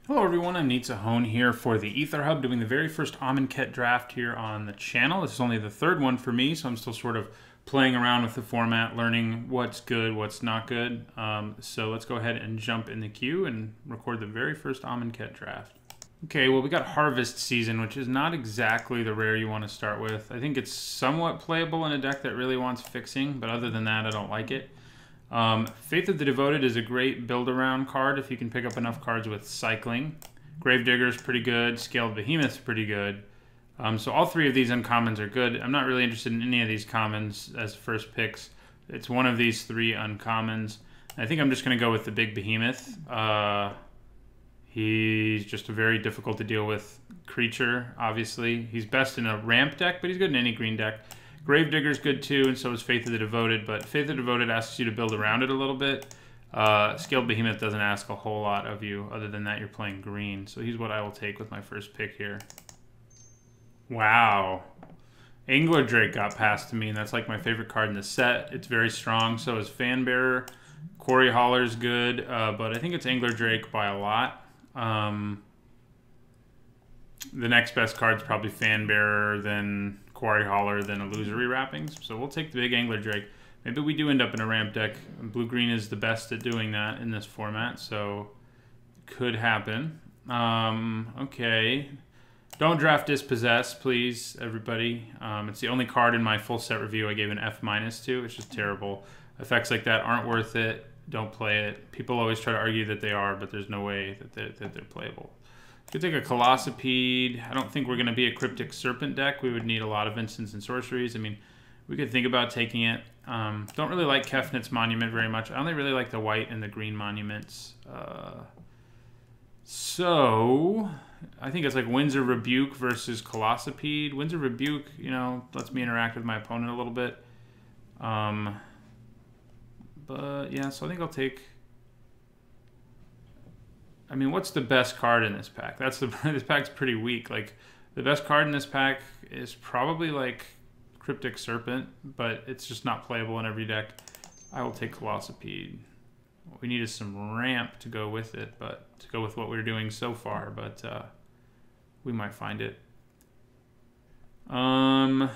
Hello everyone, I'm Nizzahon here for the Aether Hub, doing the very first Amonkhet draft here on the channel. This is only the third one for me, so I'm still sort of playing around with the format, learning what's good, what's not good. So let's go ahead and jump in the queue and record the very first Amonkhet draft. Okay, well we got Harvest Season, which is not exactly the rare you want to start with. I think it's somewhat playable in a deck that really wants fixing, but other than that I don't like it. Faith of the Devoted is a great build-around card if you can pick up enough cards with cycling. Gravedigger's pretty good. Scaled Behemoth's pretty good. So all three of these uncommons are good. I'm not really interested in any of these commons as first picks. It's one of these three uncommons. I think I'm just going to go with the big Behemoth. He's just a very difficult to deal with creature, obviously. He's best in a ramp deck, but he's good in any green deck. Gravedigger's good too, and so is Faith of the Devoted, but Faith of the Devoted asks you to build around it a little bit. Scaled Behemoth doesn't ask a whole lot of you. Other than that, you're playing green. So he's what I will take with my first pick here. Wow. Angler Drake got passed to me, and that's like my favorite card in the set. It's very strong. So is Fanbearer. Quarry Hauler's good, but I think it's Angler Drake by a lot. The next best card's probably Fanbearer, then Quarry Hauler, then Illusory Wrappings. So we'll take the big Angler Drake. Maybe we do end up in a ramp deck. Blue-green is the best at doing that in this format, so it could happen. Okay. Don't draft Dispossess, please, everybody. It's the only card in my full set review I gave an F- to. It's just terrible. Effects like that aren't worth it. Don't play it. People always try to argue that they are, but there's no way that they're playable. Could take a Colossopede. I don't think we're going to be a Cryptic Serpent deck. We would need a lot of instants and sorceries. I mean, we could think about taking it. Don't really like Kefnit's Monument very much. I only really like the white and the green monuments. So, I think it's like Windsor Rebuke versus Colossopede. Windsor Rebuke, you know, lets me interact with my opponent a little bit. But, yeah, so I think I'll take... I mean, what's the best card in this pack? This pack's pretty weak. Like, the best card in this pack is probably like Cryptic Serpent, but it's just not playable in every deck. I will take Colossopede. What we need is some ramp to go with it, but to go with what we're doing so far, but we might find it. Well,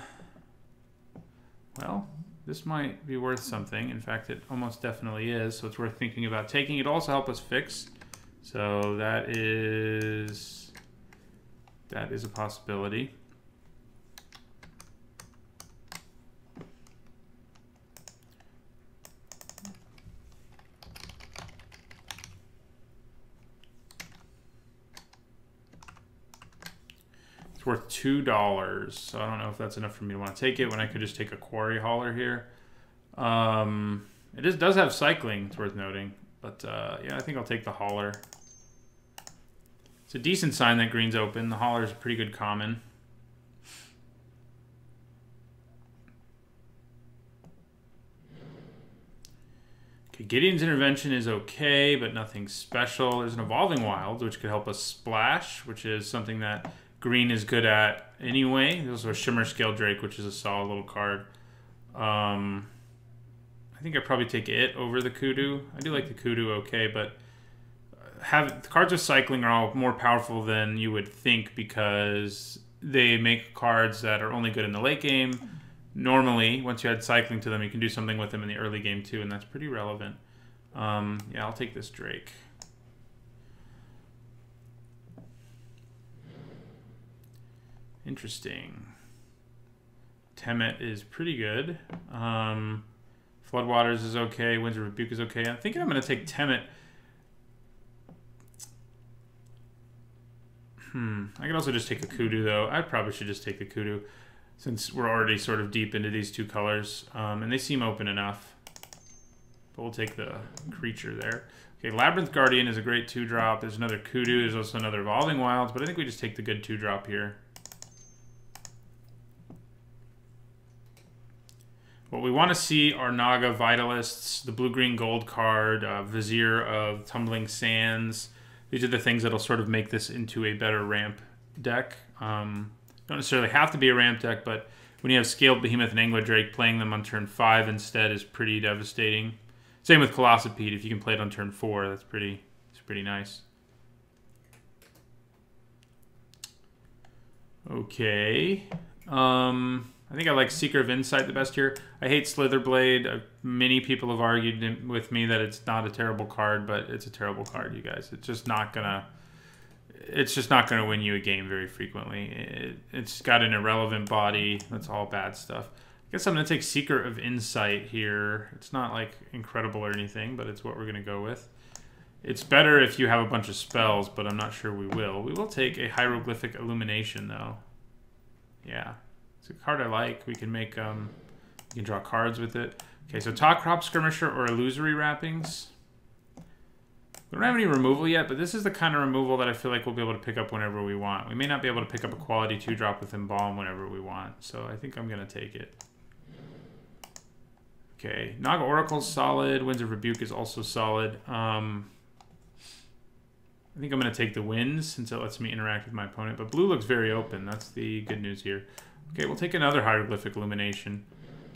this might be worth something. In fact, it almost definitely is, so it's worth thinking about taking. It'll also help us fix. So that is a possibility. It's worth $2, so I don't know if that's enough for me to want to take it when I could just take a Quarry Hauler here. It does have cycling, it's worth noting. But, yeah, I think I'll take the Hauler. It's a decent sign that green's open. The Hauler's a pretty good common. Okay, Gideon's Intervention is okay, but nothing special. There's an Evolving Wilds, which could help us splash, which is something that green is good at anyway. There's also a Shimmer Scale Drake, which is a solid little card. I think I'd probably take it over the Kudu. I do like the Kudu okay, but the cards with cycling are all more powerful than you would think because they make cards that are only good in the late game. Normally, once you add cycling to them, you can do something with them in the early game too, and that's pretty relevant. Yeah, I'll take this Drake. Interesting. Temet is pretty good. Floodwaters is okay. Winds of Rebuke is okay. I'm thinking I'm going to take Temet. I could also just take a Kudu, though. I probably should just take the Kudu since we're already sort of deep into these two colors. And they seem open enough. But we'll take the creature there. Okay, Labyrinth Guardian is a great 2-drop. There's another Kudu. There's also another Evolving Wilds. But I think we just take the good 2-drop here. What we want to see are Naga Vitalists, the blue-green gold card, Vizier of Tumbling Sands. These are the things that'll sort of make this into a better ramp deck. Don't necessarily have to be a ramp deck, but when you have Scaled Behemoth and Angler Drake, playing them on turn 5 instead is pretty devastating. Same with Colossopede. If you can play it on turn 4, that's pretty nice. Okay. I think I like Seeker of Insight the best here. I hate Slitherblade. Many people have argued with me that it's not a terrible card, but it's a terrible card, you guys. It's just not gonna win you a game very frequently. It's got an irrelevant body. That's all bad stuff. I guess I'm gonna take Seeker of Insight here. It's not like incredible or anything, but it's what we're gonna go with. It's better if you have a bunch of spells, but I'm not sure we will. We will take a Hieroglyphic Illumination though. Yeah. It's a card I like. We can make, we can draw cards with it. Okay, so Top Crop Skirmisher or Illusory Wrappings. We don't have any removal yet, but this is the kind of removal that I feel like we'll be able to pick up whenever we want. We may not be able to pick up a quality 2-drop with Embalm whenever we want, so I think I'm going to take it. Okay, Naga Oracle's solid. Winds of Rebuke is also solid. I think I'm going to take the Winds since it lets me interact with my opponent, but blue looks very open. That's the good news here. Okay, we'll take another Hieroglyphic Illumination.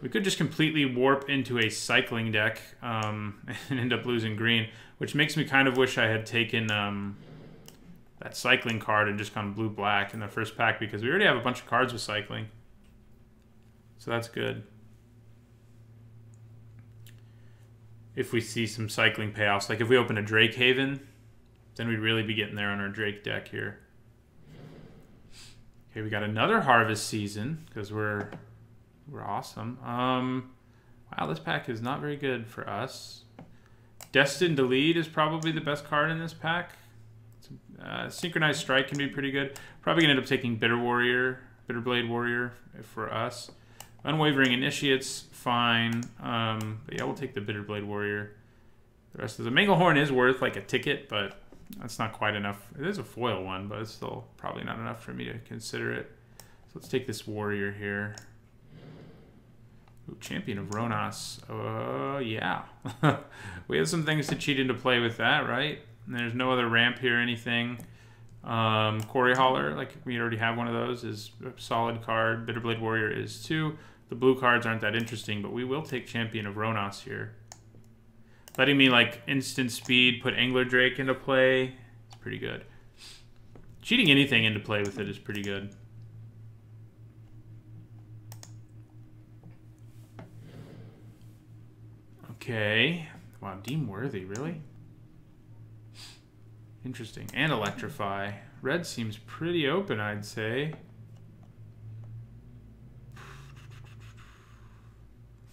We could just completely warp into a cycling deck and end up losing green, which makes me kind of wish I had taken that cycling card and just gone blue-black in the first pack, because we already have a bunch of cards with cycling. So that's good. If we see some cycling payoffs, like if we open a Drake Haven, then we'd really be getting there on our Drake deck here. Okay, we got another Harvest Season because we're awesome. Wow, this pack is not very good for us. Destined to Lead is probably the best card in this pack. Synchronized Strike can be pretty good. Probably gonna end up taking Bitterblade Warrior for us. Unwavering Initiates, fine. But yeah, we'll take the Bitterblade Warrior. The rest of the Manglehorn is worth like a ticket, but that's not quite enough. It is a foil one, but it's still probably not enough for me to consider it. So let's take this Warrior here. Ooh, Champion of Ronas. Yeah. We have some things to cheat into play with that, right? And there's no other ramp here or anything. Quarry Hauler, like we already have one of those, is a solid card. Bitterblade Warrior is too. The blue cards aren't that interesting, but we will take Champion of Ronas here. Letting me like instant speed, put Angler Drake into play. It's pretty good. Cheating anything into play with it is pretty good. Okay. Wow, Deem Worthy, really? Interesting. And Electrify. Red seems pretty open, I'd say.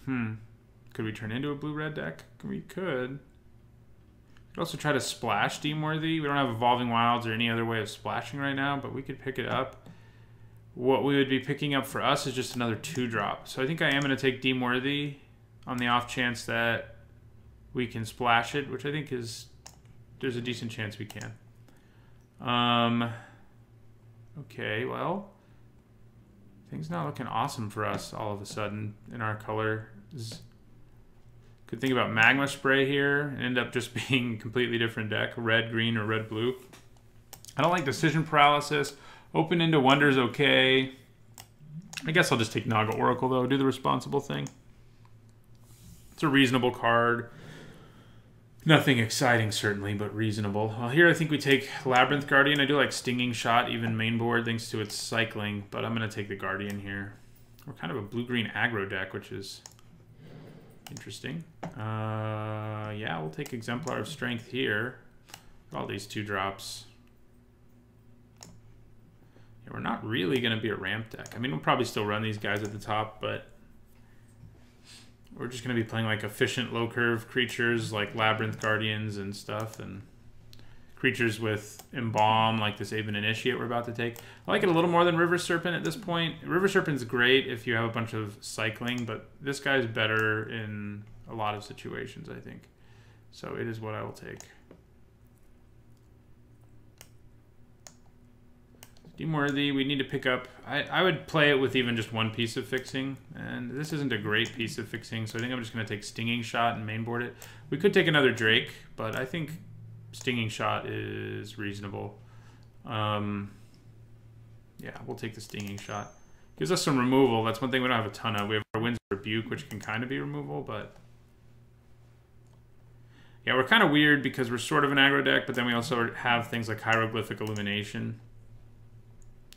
Could we turn into a blue-red deck? We could. We could also try to splash Deem Worthy. We don't have Evolving Wilds or any other way of splashing right now, but we could pick it up. What we would be picking up for us is just another 2-drop. So I think I am going to take Deem Worthy on the off chance that we can splash it, which I think is... there's a decent chance we can. Okay, well... things not looking awesome for us all of a sudden in our colors. Could think about Magma Spray here and end up just being a completely different deck. Red, green, or red, blue. I don't like Decision Paralysis. Open into Wonder's okay. I guess I'll just take Naga Oracle, though. Do the responsible thing. It's a reasonable card. Nothing exciting, certainly, but reasonable. Well, here I think we take Labyrinth Guardian. I do like Stinging Shot, even main board, thanks to its cycling, but I'm going to take the Guardian here. We're kind of a blue-green aggro deck, which is interesting. Yeah, we'll take Exemplar of Strength here. All these 2-drops. Yeah, we're not really going to be a ramp deck. I mean, we'll probably still run these guys at the top, but we're just going to be playing like efficient low-curve creatures like Labyrinth Guardians and stuff, and creatures with Embalm like this Aven Initiate we're about to take. I like it a little more than River Serpent at this point. River Serpent's great if you have a bunch of cycling, but this guy's better in a lot of situations, I think. So it is what I will take. Deem Worthy, we need to pick up... I would play it with even just one piece of fixing, and this isn't a great piece of fixing, so I think I'm just going to take Stinging Shot and mainboard it. We could take another Drake, but I think Stinging Shot is reasonable. Yeah, we'll take the Stinging Shot. Gives us some removal. That's one thing we don't have a ton of. We have our Winds of Rebuke, which can kind of be removal, but... yeah, we're kind of weird because we're sort of an aggro deck, but then we also have things like Hieroglyphic Illumination.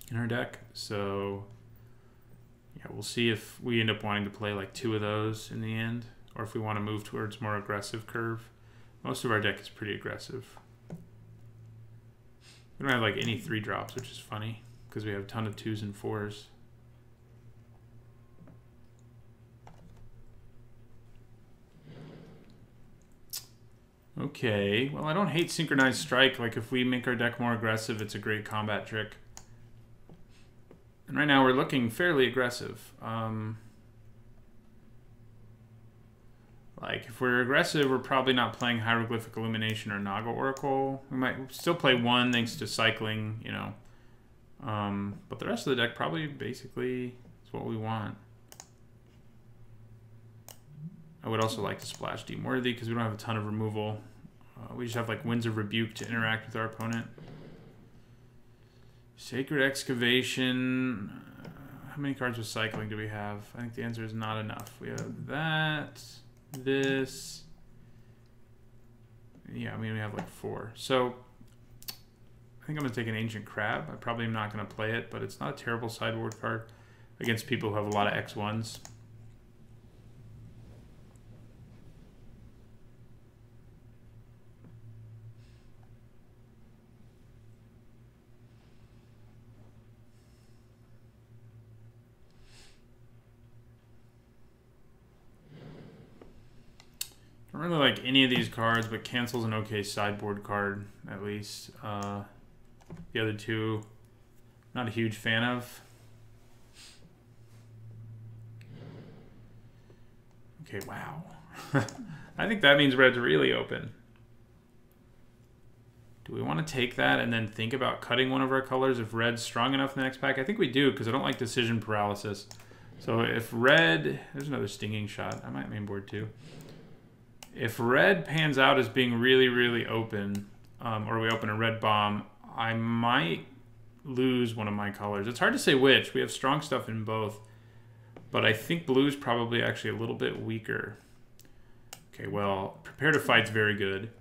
in our deck. So yeah, we'll see if we end up wanting to play like 2 of those in the end, or if we want to move towards more aggressive curve. Most of our deck is pretty aggressive. We don't have like any 3-drops, which is funny because we have a ton of 2s and 4s. Okay, well, I don't hate Synchronized Strike. Like, if we make our deck more aggressive, it's a great combat trick. And right now, we're looking fairly aggressive. Like, if we're aggressive, we're probably not playing Hieroglyphic Illumination or Naga Oracle. We might still play 1 thanks to cycling, you know. But the rest of the deck probably basically is what we want. I would also like to splash Deemworthy because we don't have a ton of removal. We just have like Winds of Rebuke to interact with our opponent. Sacred Excavation. How many cards with cycling do we have? I think the answer is not enough. We have that, this. Yeah, I mean, we have like 4. So I think I'm going to take an Ancient Crab. I probably am not going to play it, but it's not a terrible sideboard card against people who have a lot of X1s. I don't really like any of these cards, but Cancel's an okay sideboard card, at least. The other 2, not a huge fan of. Okay, wow. I think that means red's really open. Do we want to take that and then think about cutting one of our colors if red's strong enough in the next pack? I think we do, because I don't like decision paralysis. So if red... There's another Stinging Shot. I might mainboard too. If red pans out as being really, really open, or we open a red bomb, I might lose one of my colors. It's hard to say which. We have strong stuff in both. But I think blue's probably actually a little bit weaker. Okay, well, Prepare to Fight's very good,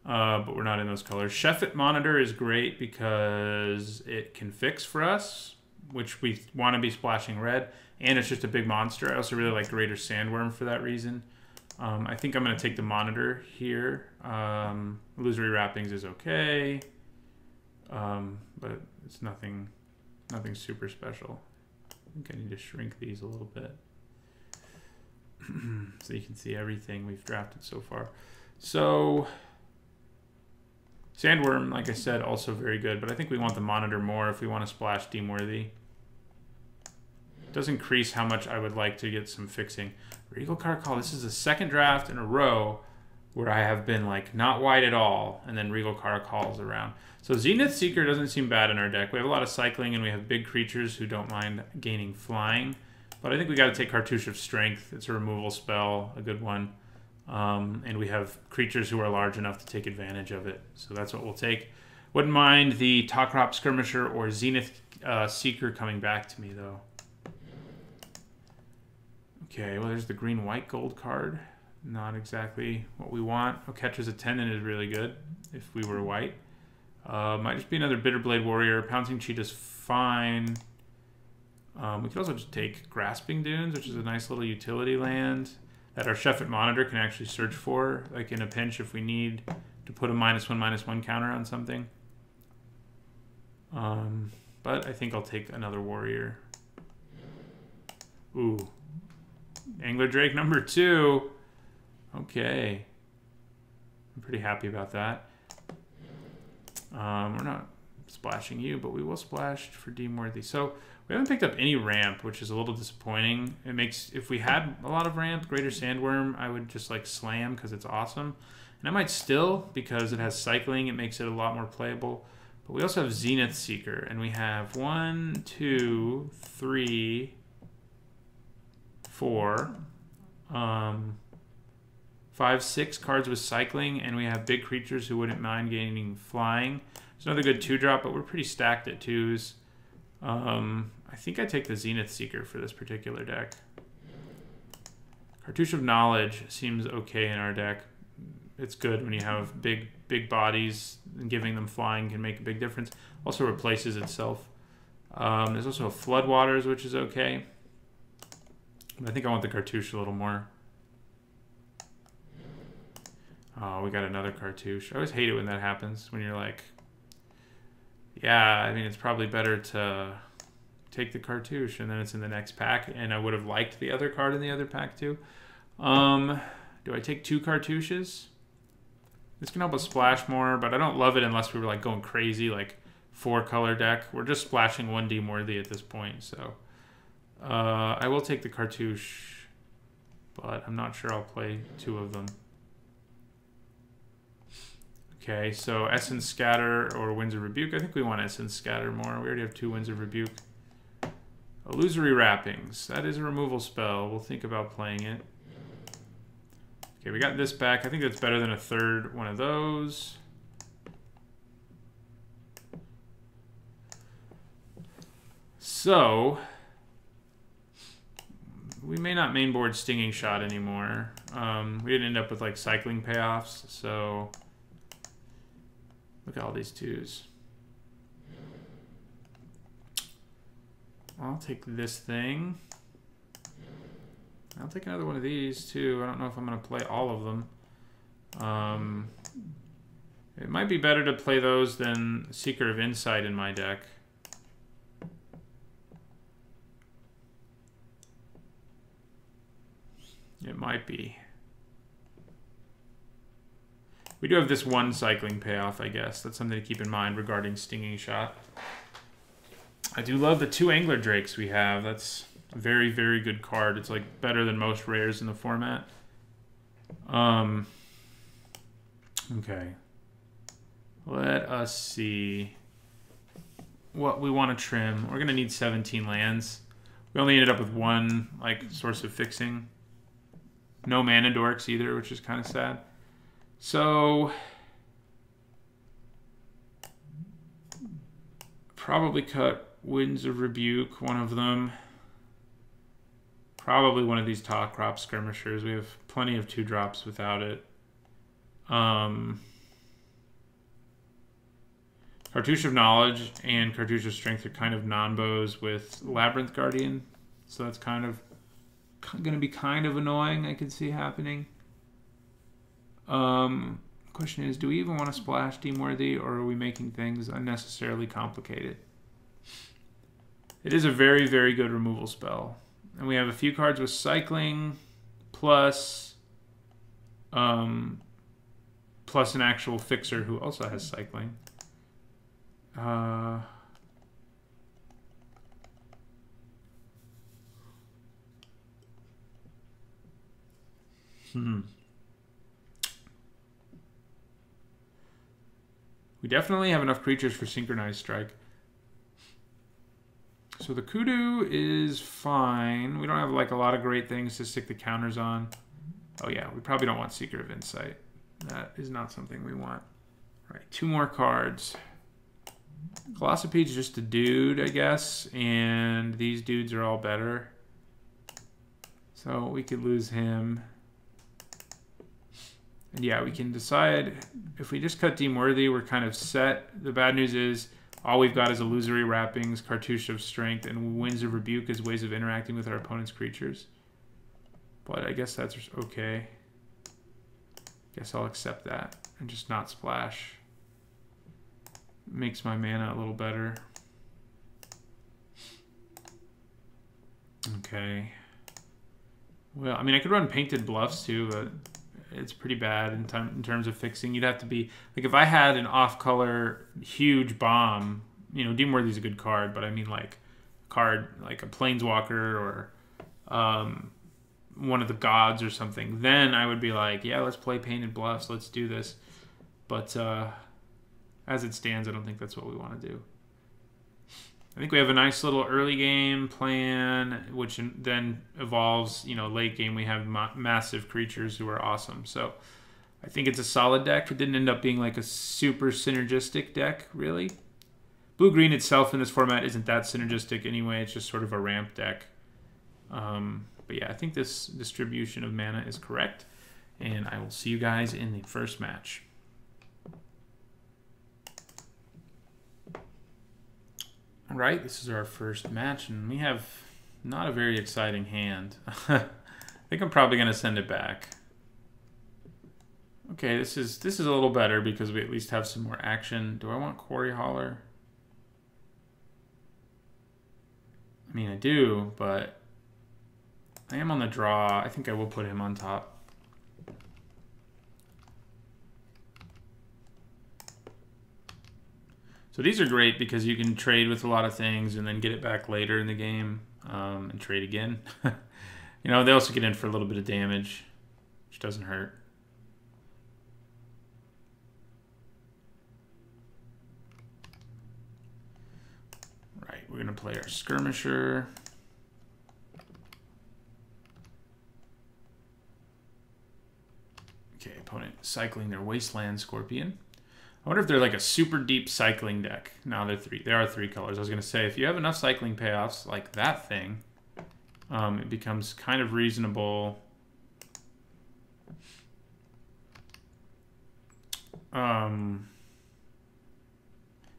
but we're not in those colors. Sheffet Monitor is great because it can fix for us, which we want to be splashing red, and it's just a big monster. I also really like Greater Sandworm for that reason. I think I'm going to take the Monitor here. Illusory Wrappings is okay, but it's nothing super special. I think I need to shrink these a little bit so you can see everything we've drafted so far. So Sandworm, like I said, also very good, but I think we want the Monitor more if we want to splash Deemworthy. It does increase how much I would like to get some fixing. Regal Caracal, this is the 2nd draft in a row where I have been like not white at all, and then Regal Caracal's around. So Zenith Seeker doesn't seem bad in our deck. We have a lot of cycling, and we have big creatures who don't mind gaining flying. But I think we got to take Cartouche of Strength. It's a removal spell, a good one. And we have creatures who are large enough to take advantage of it. So that's what we'll take. Wouldn't mind the Takrop Skirmisher or Zenith Seeker coming back to me, though. Okay, well, there's the green-white gold card. Not exactly what we want. Oketra's Attendant is really good if we were white. Might just be another Bitterblade Warrior. Pouncing Cheetah's fine. We could also just take Grasping Dunes, which is a nice little utility land that our Sheffet Monitor can actually search for, like in a pinch if we need to put a -1/-1 counter on something. But I think I'll take another Warrior. Ooh. Angler Drake number 2. Okay. I'm pretty happy about that. We're not splashing you, but we will splash for Deemworthy. So we haven't picked up any ramp, which is a little disappointing. It makes, if we had a lot of ramp, Greater Sandworm, I would just like slam because it's awesome. And I might still, because it has cycling, it makes it a lot more playable. But we also have Zenith Seeker, and we have 1, 2, 3, 4, 5, 6 cards with cycling, and we have big creatures who wouldn't mind gaining flying. It's another good 2-drop, but we're pretty stacked at 2s. I think I take the Zenith Seeker for this particular deck. Cartouche of Knowledge seems okay in our deck. It's good when you have big bodies, and giving them flying can make a big difference. Also replaces itself. There's also a Floodwaters, which is okay. But I think I want the cartouche a little more. Oh, we got another cartouche. I always hate it when that happens, when you're like, yeah, I mean, it's probably better to take the cartouche, and then it's in the next pack, and I would have liked the other card in the other pack too. Do I take 2 cartouches? This can help us splash more, but I don't love it unless we were like going crazy, like 4-color deck. We're just splashing 1D worthy at this point, so I will take the cartouche, but I'm not sure I'll play 2 of them. Okay, so Essence Scatter or Winds of Rebuke. I think we want Essence Scatter more. We already have 2 Winds of Rebuke. Illusory Wrappings. That is a removal spell. We'll think about playing it. Okay, we got this back. I think that's better than a 3rd one of those. So, we may not mainboard Stinging Shot anymore. We didn't end up with like cycling payoffs, so look at all these 2s. I'll take this thing. I'll take another one of these too. I don't know if I'm going to play all of them. It might be better to play those than Seeker of Insight in my deck. It might be. We do have this 1 cycling payoff, I guess. That's something to keep in mind regarding Stinging Shot. I do love the 2 Angler Drakes we have. That's a very, very good card. It's like better than most rares in the format. Okay. Let us see what we want to trim. We're going to need 17 lands. We only ended up with 1 like source of fixing. No mana dorks either, which is kind of sad. So probably cut Winds of Rebuke, one of them. Probably one of these top crop skirmishers. We have plenty of 2-drops without it. Cartouche of Knowledge and Cartouche of Strength are kind of non-bows with Labyrinth Guardian. So that's kind of going to be kind of annoying, I could see happening. Question is, do we even want to splash Deemworthy, or are we making things unnecessarily complicated? It is a very, very good removal spell. And we have a few cards with cycling, plus an actual fixer who also has cycling. We definitely have enough creatures for Synchronized Strike. So the Kudu is fine. We don't have like a lot of great things to stick the counters on. Oh yeah, we probably don't want Seeker of Insight. That is not something we want. All right, 2 more cards. Colossopede is just a dude, I guess, and these dudes are all better. So we could lose him. And yeah, we can decide if we just cut Deemworthy, we're kind of set. The bad news is all we've got is Illusory Wrappings, Cartouche of Strength, and Winds of Rebuke as ways of interacting with our opponent's creatures. But I guess that's okay. Guess I'll accept that and just not splash. Makes my mana a little better. Okay. Well, I mean, I could run Painted Bluffs too, but it's pretty bad in terms of fixing. You'd have to be like, if I had an off-color huge bomb, you know, Deemworthy's a good card, but I mean like a card like a Planeswalker or one of the gods or something, then I would be like, yeah, let's play Painted Bluffs, let's do this. But as it stands, I don't think that's what we want to do. I think we have a nice little early game plan, which then evolves, you know, late game we have massive creatures who are awesome. So I think it's a solid deck. It didn't end up being like a super synergistic deck, really. Blue-green itself in this format isn't that synergistic anyway. It's just sort of a ramp deck. But yeah, I think this distribution of mana is correct. And I will see you guys in the first match. All right. right, this is our first match, and we have not a very exciting hand. I think I'm probably going to send it back. Okay, this is a little better because we at least have some more action. Do I want Quarry Hauler? I mean, I do, but I am on the draw. I think I will put him on top. So these are great because you can trade with a lot of things and then get it back later in the game and trade again. You know, they also get in for a little bit of damage, which doesn't hurt. Right, we're going to play our Skirmisher. Okay, opponent cycling their Wasteland Scorpion. I wonder if they're like a super deep cycling deck. No, there are three colors. I was going to say, if you have enough cycling payoffs like that thing, it becomes kind of reasonable.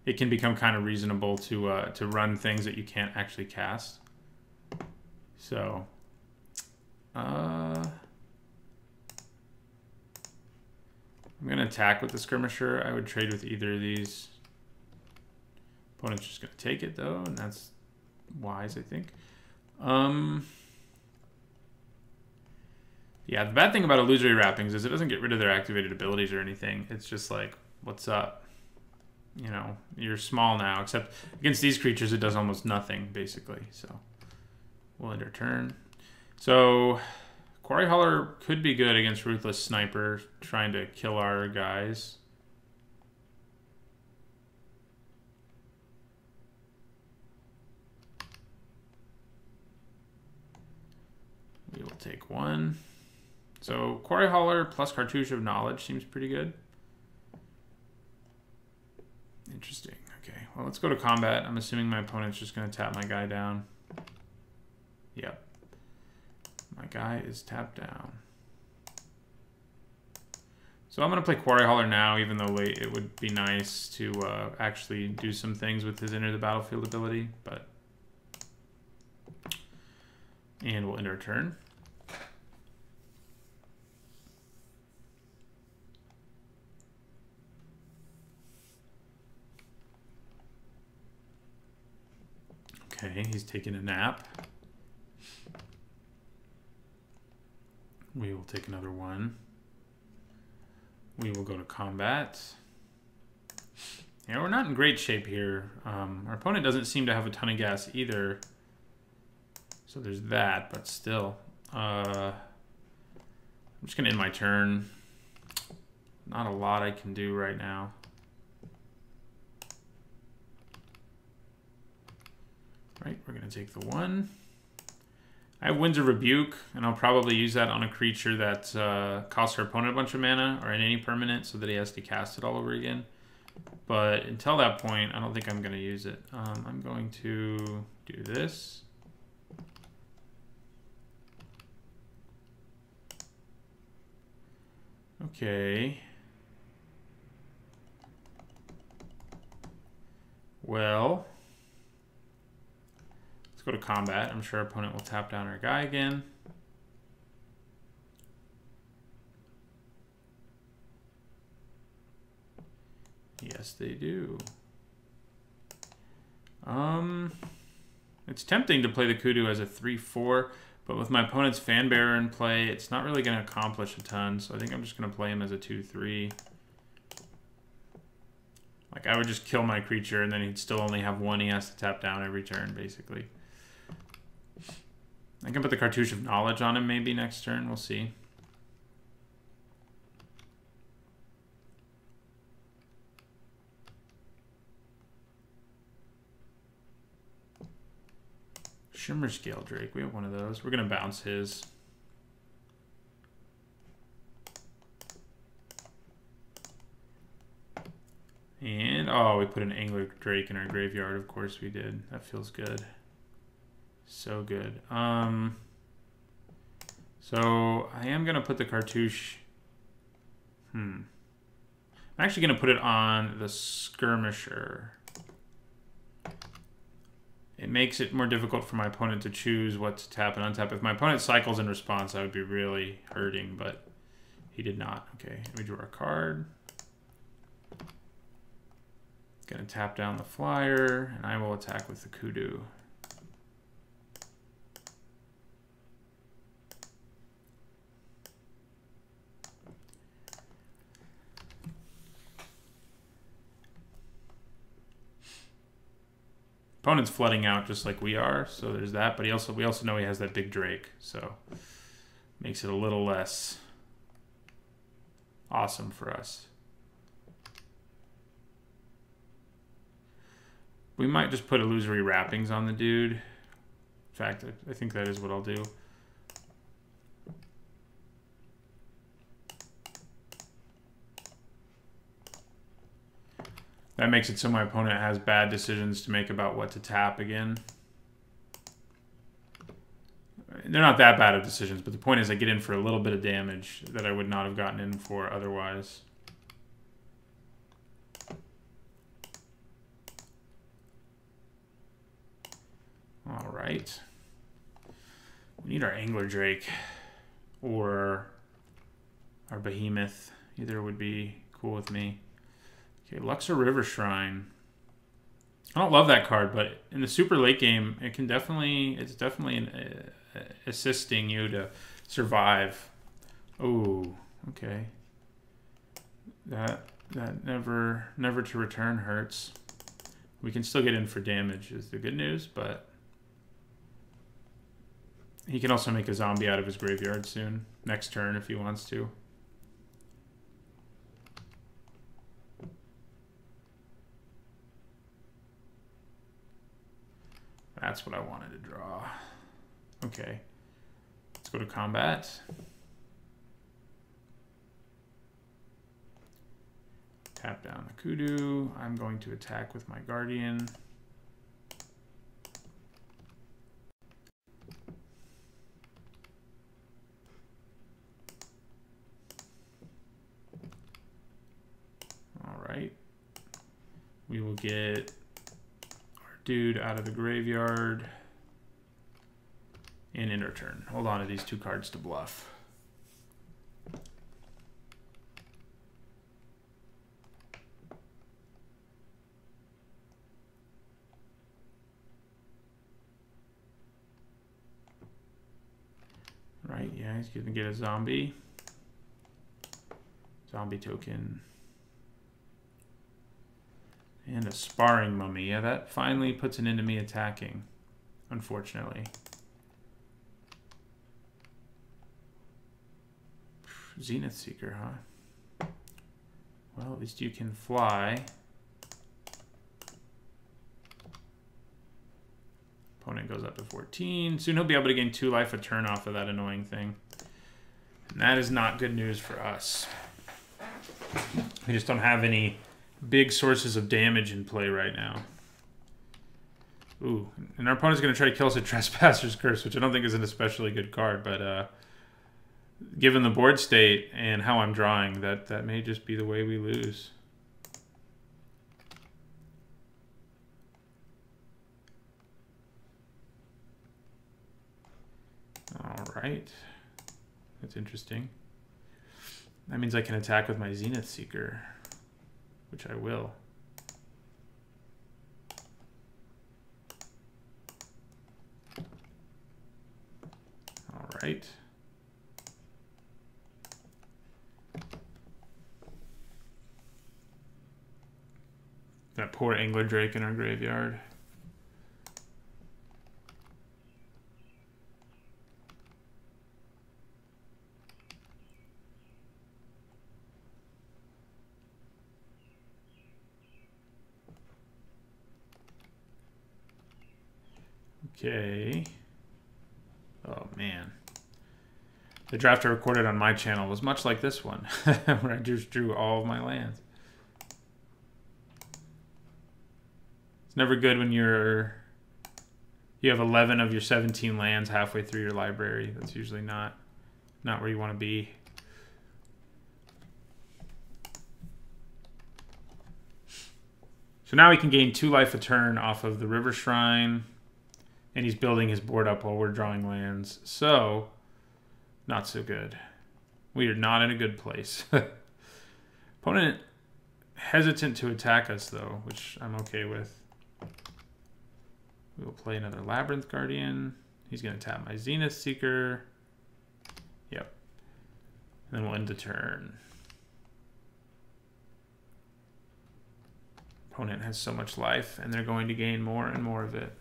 It can become kind of reasonable to run things that you can't actually cast. So, I'm going to attack with the Skirmisher. I would trade with either of these. Opponent's just going to take it, though, and that's wise, I think. Yeah, the bad thing about Illusory Wrappings is it doesn't get rid of their activated abilities or anything. It's just like, what's up? You know, you're small now, except against these creatures, it does almost nothing, basically. So, we'll end our turn. So, Quarry Hauler could be good against Ruthless Sniper, trying to kill our guys. We will take one. So, Quarry Hauler plus Cartouche of Knowledge seems pretty good. Interesting. Okay, well, let's go to combat. I'm assuming my opponent's just going to tap my guy down. Yep. My guy is tapped down. So I'm going to play Quarry Hauler now, even though it would be nice to actually do some things with his Enter the Battlefield ability. But and we'll end our turn. Okay, he's taking a nap. We will take another one. We will go to combat. Yeah, we're not in great shape here. Our opponent doesn't seem to have a ton of gas either. So there's that, but still. I'm just going to end my turn. Not a lot I can do right now. Right, we're going to take the one. I have Winds of Rebuke, and I'll probably use that on a creature that costs our opponent a bunch of mana, or in any permanent, so that he has to cast it all over again. But until that point, I don't think I'm going to use it. I'm going to do this. Okay. Well, let's go to combat. I'm sure our opponent will tap down our guy again. Yes, they do. It's tempting to play the Kudu as a 3/4, but with my opponent's Fanbearer in play, it's not really going to accomplish a ton, so I think I'm just going to play him as a 2/3. Like, I would just kill my creature, and then he'd still only have one he has to tap down every turn, basically. I can put the Cartouche of Knowledge on him maybe next turn. We'll see. Shimmer Scale Drake. We have one of those. We're going to bounce his. And, oh, we put an Angler Drake in our graveyard. Of course we did. That feels good. So good. So I am going to put the Cartouche. I'm actually going to put it on the Skirmisher. makes it more difficult for my opponent to choose what to tap and untap. If my opponent cycles in response, I would be really hurting, but he did not. Okay, let me draw a card. Gonna tap down the flyer, and I will attack with the kudu. Opponent's flooding out just like we are, so there's that. But we also know he has that big Drake, so makes it a little less awesome for us. We might just put illusory wrappings on the dude. In fact, I think that is what I'll do. That makes it so my opponent has bad decisions to make about what to tap again. They're not that bad of decisions, but the point is I get in for a little bit of damage that I would not have gotten in for otherwise. All right. We need our Angler Drake or our Behemoth. Either would be cool with me. Okay, Luxor River Shrine. I don't love that card, but in the super late game, it's definitely assisting you to survive. Oh, okay. That never to return hurts. We can still get in for damage is the good news, but he can also make a zombie out of his graveyard soon. Next turn if he wants to. That's what I wanted to draw. Okay. Let's go to combat. Tap down the kudu. I'm going to attack with my guardian. All right. We will get dude out of the graveyard and in return. Hold on to these two cards to bluff. Right, yeah, he's gonna get a zombie. Zombie token. And a sparring mummy. Yeah, that finally puts an end to me attacking, unfortunately. Zenith Seeker, huh? Well, at least you can fly. Opponent goes up to 14. Soon he'll be able to gain 2 life a turn off of that annoying thing. And that is not good news for us. We just don't have any big sources of damage in play right now. Ooh, and our opponent's going to try to kill us with Trespasser's Curse, which I don't think is an especially good card, but given the board state and how I'm drawing, that may just be the way we lose. All right. That's interesting. That means I can attack with my Zenith Seeker, which I will. All right. That poor Angler Drake in our graveyard. Okay. Oh, man. The draft I recorded on my channel was much like this one, where I just drew all of my lands. It's never good when you have 11 of your 17 lands halfway through your library. That's usually not where you want to be. So now we can gain 2 life a turn off of the River Shrine. And he's building his board up while we're drawing lands. So, not so good. We are not in a good place. Opponent hesitant to attack us, though, which I'm okay with. We will play another Labyrinth Guardian. He's going to tap my Zenith Seeker. Yep. And then we'll end the turn. Opponent has so much life, and they're going to gain more and more of it.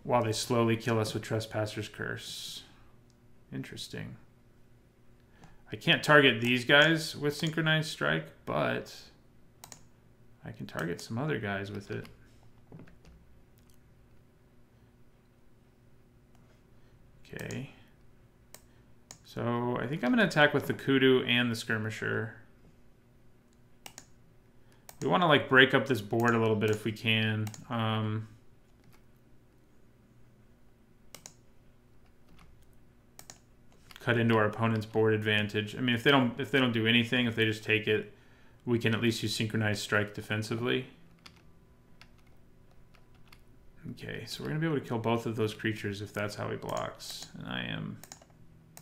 While they slowly kill us with Trespasser's Curse. Interesting. I can't target these guys with Synchronized Strike, but I can target some other guys with it. Okay. So I think I'm going to attack with the Kudu and the Skirmisher. We want to like break up this board a little bit if we can. Cut into our opponent's board advantage. I mean, if they don't do anything, if they just take it, we can at least use Synchronized Strike defensively. Okay, so we're gonna be able to kill both of those creatures if that's how he blocks, and I am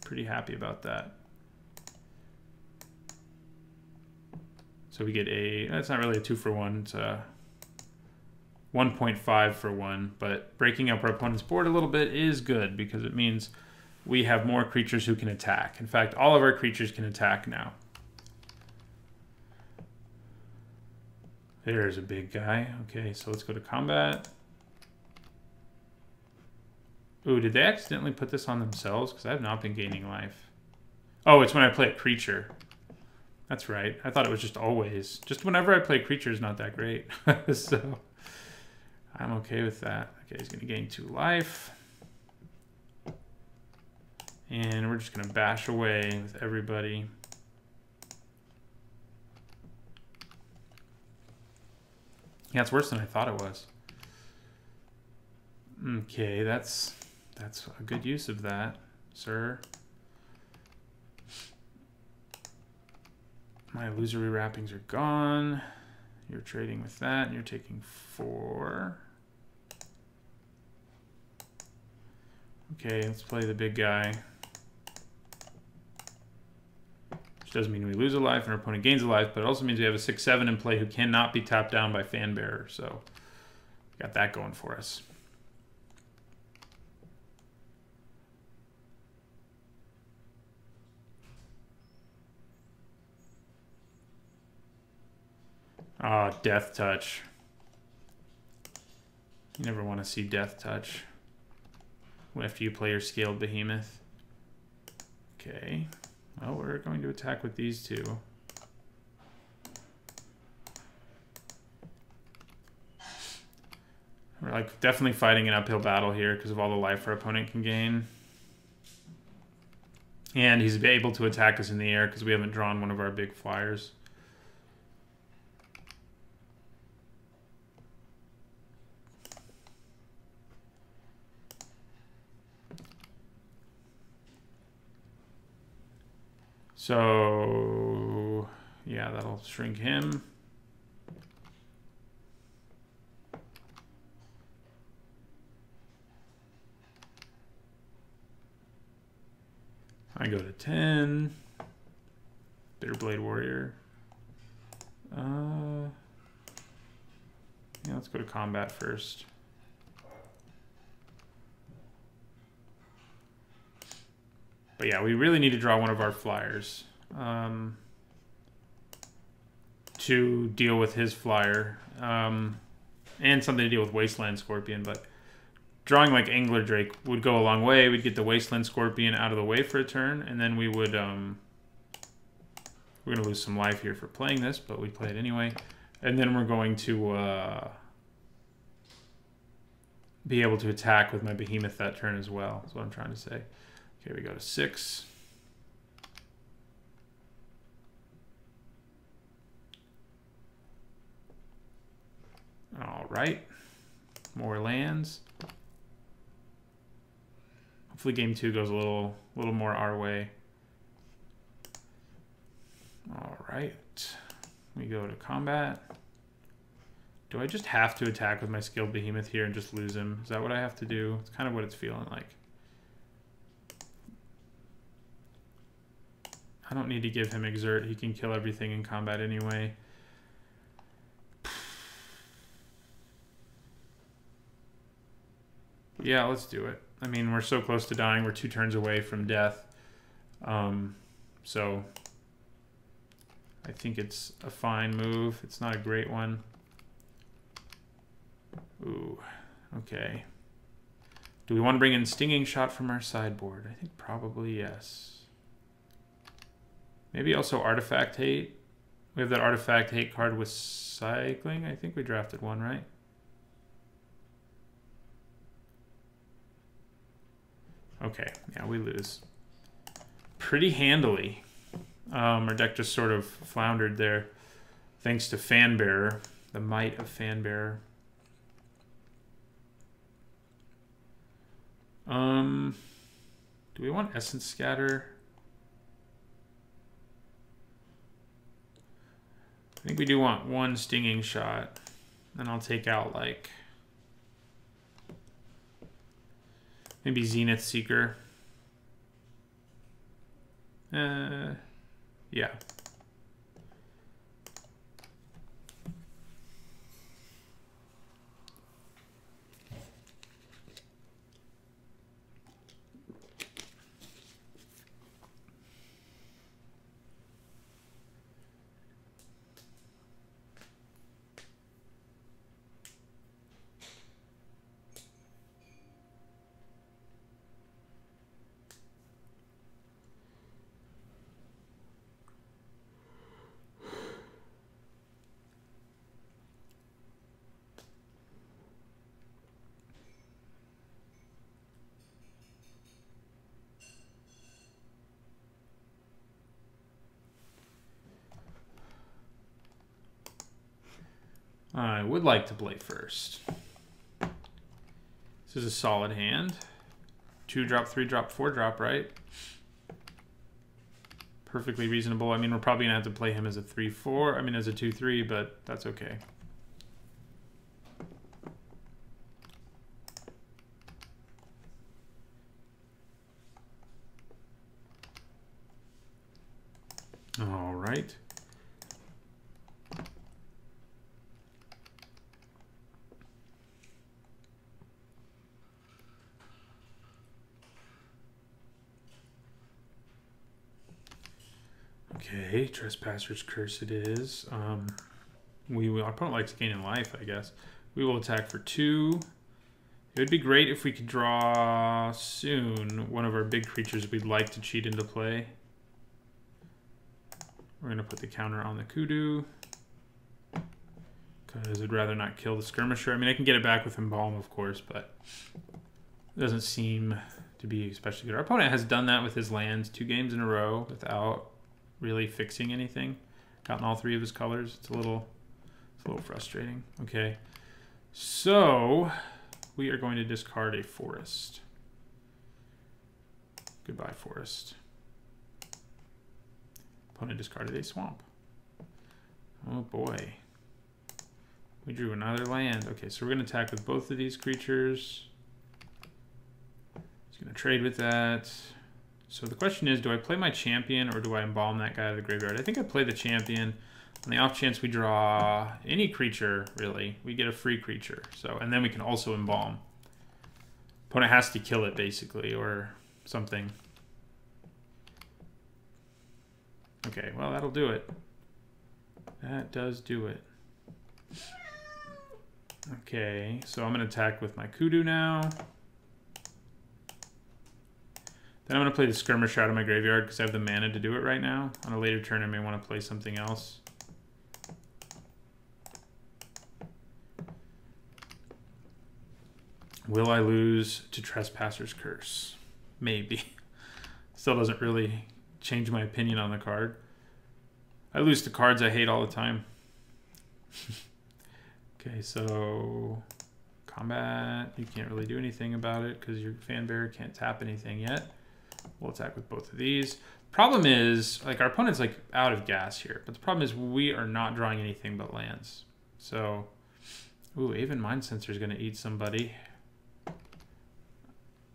pretty happy about that. So we get a, that's not really a 2-for-1, it's a 1.5 for 1, but breaking up our opponent's board a little bit is good because it means we have more creatures who can attack. In fact, all of our creatures can attack now. There's a big guy. Okay, so let's go to combat. Ooh, did they accidentally put this on themselves? Because I have not been gaining life. Oh, it's when I play a creature. That's right. I thought it was just always. Just whenever I play creature is not that great. So I'm okay with that. Okay, he's going to gain 2 life. And we're just going to bash away with everybody. Yeah, it's worse than I thought it was. Okay, that's a good use of that, sir. My illusory wrappings are gone. You're trading with that, and you're taking 4. Okay, let's play the big guy. Which doesn't mean we lose a life and our opponent gains a life, but it also means we have a 6/7 in play who cannot be tapped down by Fanbearer. So, got that going for us. Ah, Death Touch. You never want to see Death Touch after you play your Scaled Behemoth. Okay. Well, we're going to attack with these two. We're like definitely fighting an uphill battle here because of all the life our opponent can gain. And he's able to attack us in the air because we haven't drawn one of our big flyers. So, yeah, that'll shrink him. I go to 10. Bitterblade Warrior. Yeah, let's go to combat first. But yeah, we really need to draw one of our flyers to deal with his flyer. And something to deal with Wasteland Scorpion, but drawing like Angler Drake would go a long way. We'd get the Wasteland Scorpion out of the way for a turn, and then we would, we're going to lose some life here for playing this, but we play it anyway. And then we're going to be able to attack with my Behemoth that turn as well, is what I'm trying to say. Okay, we go to 6. All right, more lands. Hopefully game 2 goes a little more our way. All right, we go to combat. Do I just have to attack with my skilled behemoth here and just lose him? Is that what I have to do? It's kind of what it's feeling like. I don't need to give him exert. He can kill everything in combat anyway. Yeah, let's do it. I mean, we're so close to dying. We're 2 turns away from death. So I think it's a fine move. It's not a great one. Ooh, okay. Do we want to bring in Stinging Shot from our sideboard? I think probably yes. Maybe also Artifact Hate. We have that Artifact Hate card with cycling. I think we drafted one, right? Okay, yeah, we lose. Pretty handily. Our deck just sort of floundered there. Thanks to Fanbearer, the might of Fanbearer. Do we want Essence Scatter? I think we do want 1 Stinging Shot. Then I'll take out like maybe Zenith Seeker. Yeah. I would like to play first. This is a solid hand. 2-drop, 3-drop, 4-drop, right? Perfectly reasonable. I mean, we're probably gonna have to play him as a 3-4. I mean, as a 2-3, but that's okay. All right. Okay, Trespasser's Curse it is. Our opponent likes gaining life, I guess. We will attack for 2. It would be great if we could draw soon one of our big creatures we'd like to cheat into play. We're going to put the counter on the Kudu, because I'd rather not kill the Skirmisher. I mean, I can get it back with Embalm, of course, but it doesn't seem to be especially good. Our opponent has done that with his lands 2 games in a row without really fixing anything. Gotten all 3 of his colors. It's a little frustrating. Okay, so we are going to discard a forest. Goodbye, forest. Opponent discarded a swamp. Oh boy. We drew another land. Okay, so we're going to attack with both of these creatures. He's going to trade with that. So the question is, do I play my champion or do I embalm that guy out of the graveyard? I think I play the champion. On the off chance we draw any creature, really, we get a free creature. So, and then we can also embalm. Opponent has to kill it, basically, or something. Okay, well, that'll do it. That does do it. Okay, so I'm going to attack with my Kudu now. Then I'm going to play the Skirmisher out of my graveyard because I have the mana to do it right now. On a later turn, I may want to play something else. Will I lose to Trespasser's Curse? Maybe. Still doesn't really change my opinion on the card. I lose to cards I hate all the time. Okay, so combat. You can't really do anything about it because your Fanbearer can't tap anything yet. We'll attack with both of these. Problem is, like, our opponent's like out of gas here, but the problem is we are not drawing anything but lands. So Ooh, Aven Mind Sensor is going to eat somebody.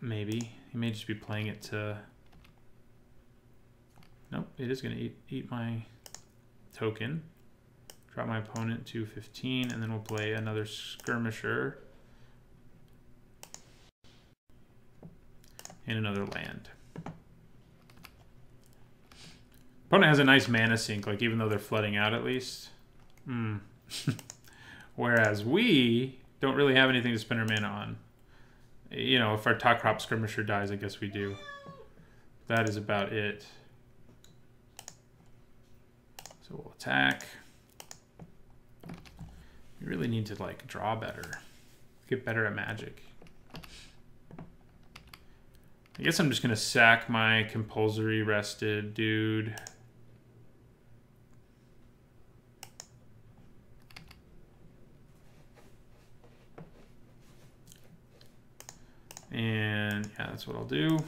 Maybe. He may just be playing it to... Nope, it is going to eat my token. Drop my opponent to 15, and then we'll play another Skirmisher. And another land. Opponent has a nice mana sink, like even though they're flooding out at least. Whereas we don't really have anything to spend our mana on. You know, if our top crop Skirmisher dies, I guess we do. That is about it. So we'll attack. We really need to like draw better. Get better at Magic. I guess I'm just gonna sack my compulsory rested dude. And yeah, that's what I'll do.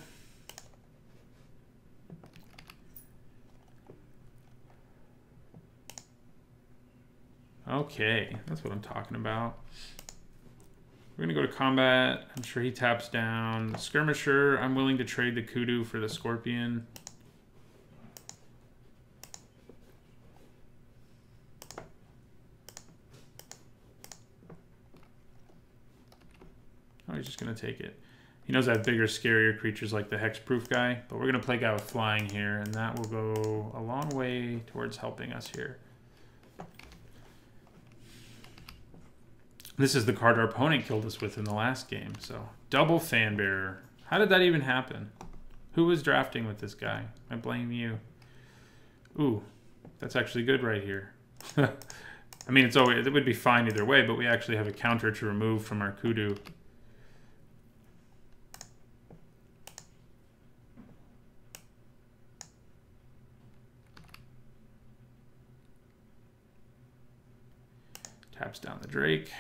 Okay, that's what I'm talking about. We're gonna go to combat. I'm sure he taps down the Skirmisher. I'm willing to trade the Kudu for the Scorpion. Oh, he's just gonna take it. He knows I have bigger, scarier creatures like the Hexproof guy, but we're gonna play guy with flying here, and that will go a long way towards helping us here. This is the card our opponent killed us with in the last game, so double Fanbearer. How did that even happen? Who was drafting with this guy? I blame you. Ooh, that's actually good right here. I mean, it would be fine either way, but we actually have a counter to remove from our Kudu. Taps down the Drake.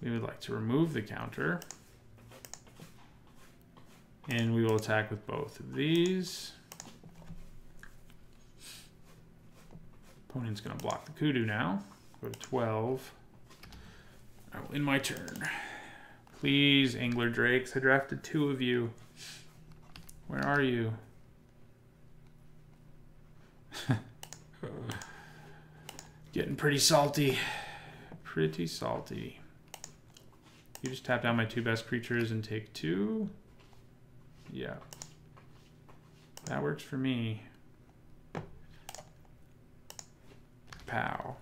We would like to remove the counter. And we will attack with both of these. Opponent's going to block the Kudu now. Go to 12. I will end my turn. Please, Angler Drakes. I drafted 2 of you. Where are you? Getting pretty salty. Pretty salty. You just tap down my 2 best creatures and take 2. Yeah. That works for me. Pow.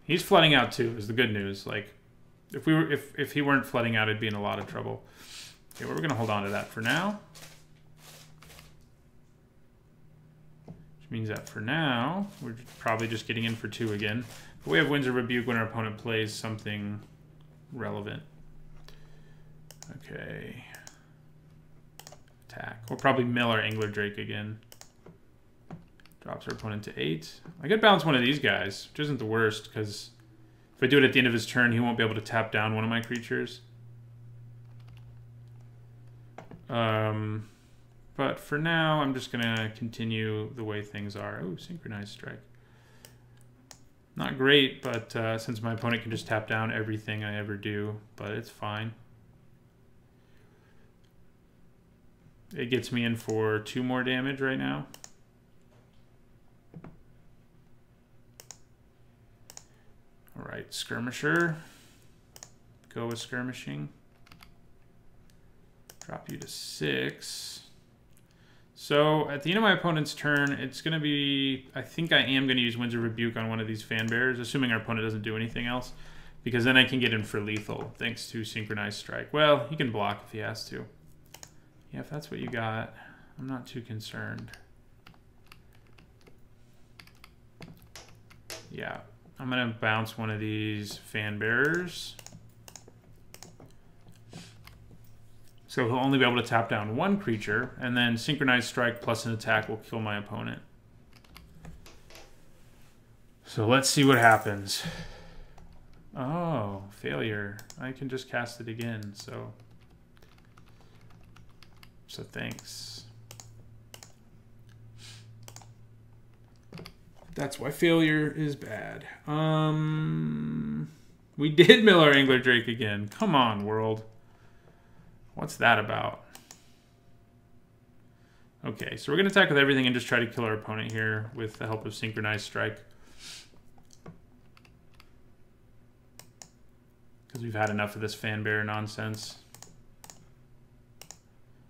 He's flooding out too, is the good news. Like, if he weren't flooding out, I'd be in a lot of trouble. Okay, we're gonna hold on to that for now. Which means that for now, we're probably just getting in for 2 again. But we have Winds of Rebuke when our opponent plays something relevant. Okay. Attack. We'll probably mill our Angler Drake again. Drops our opponent to 8. I could bounce one of these guys, which isn't the worst, because if I do it at the end of his turn, he won't be able to tap down one of my creatures. But for now, I'm just going to continue the way things are. Oh, Synchronized Strike. Not great, but since my opponent can just tap down everything I ever do, but it's fine. It gets me in for 2 more damage right now. All right, Skirmisher. Go with Skirmishing. Drop you to 6. So at the end of my opponent's turn, it's going to be... I think I am going to use Winds of Rebuke on one of these Fanbearers, assuming our opponent doesn't do anything else. Because then I can get in for lethal, thanks to Synchronized Strike. Well, he can block if he has to. Yeah, if that's what you got, I'm not too concerned. Yeah, I'm going to bounce one of these Fanbearers. So he'll only be able to tap down 1 creature, and then Synchronized Strike plus an attack will kill my opponent. So let's see what happens. Oh, failure. I can just cast it again, so So thanks. That's why failure is bad. We did mill our Angler Drake again. Come on, world. What's that about? Okay, so we're going to attack with everything and just try to kill our opponent here with the help of Synchronized Strike. Because we've had enough of this Fanbearer nonsense.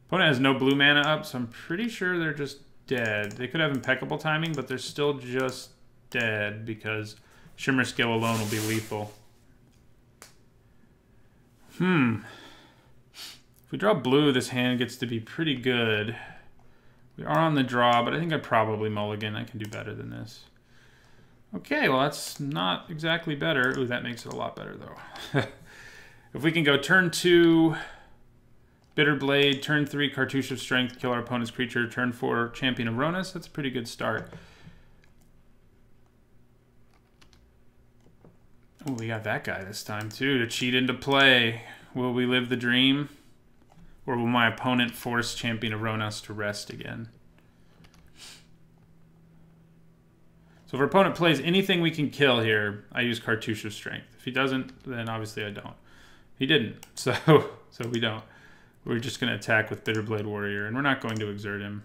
Opponent has no blue mana up, so I'm pretty sure they're just dead. They could have impeccable timing, but they're still just dead because Shimmer Scale alone will be lethal. If we draw blue, this hand gets to be pretty good. We are on the draw, but I think I probably mulligan. I can do better than this. Okay, well that's not exactly better. Ooh, that makes it a lot better though. If we can go turn 2, Bitter Blade, turn 3, Cartouche of Strength, kill our opponent's creature, turn 4, Champion of Ronas, that's a pretty good start. Oh, we got that guy this time too to cheat into play. Will we live the dream? Or will my opponent force Champion of Ronas to rest again? So if our opponent plays anything we can kill here, I use Cartouche of Strength. If he doesn't, then obviously I don't. He didn't, so we don't. We're just going to attack with Bitterblade Warrior, and we're not going to exert him.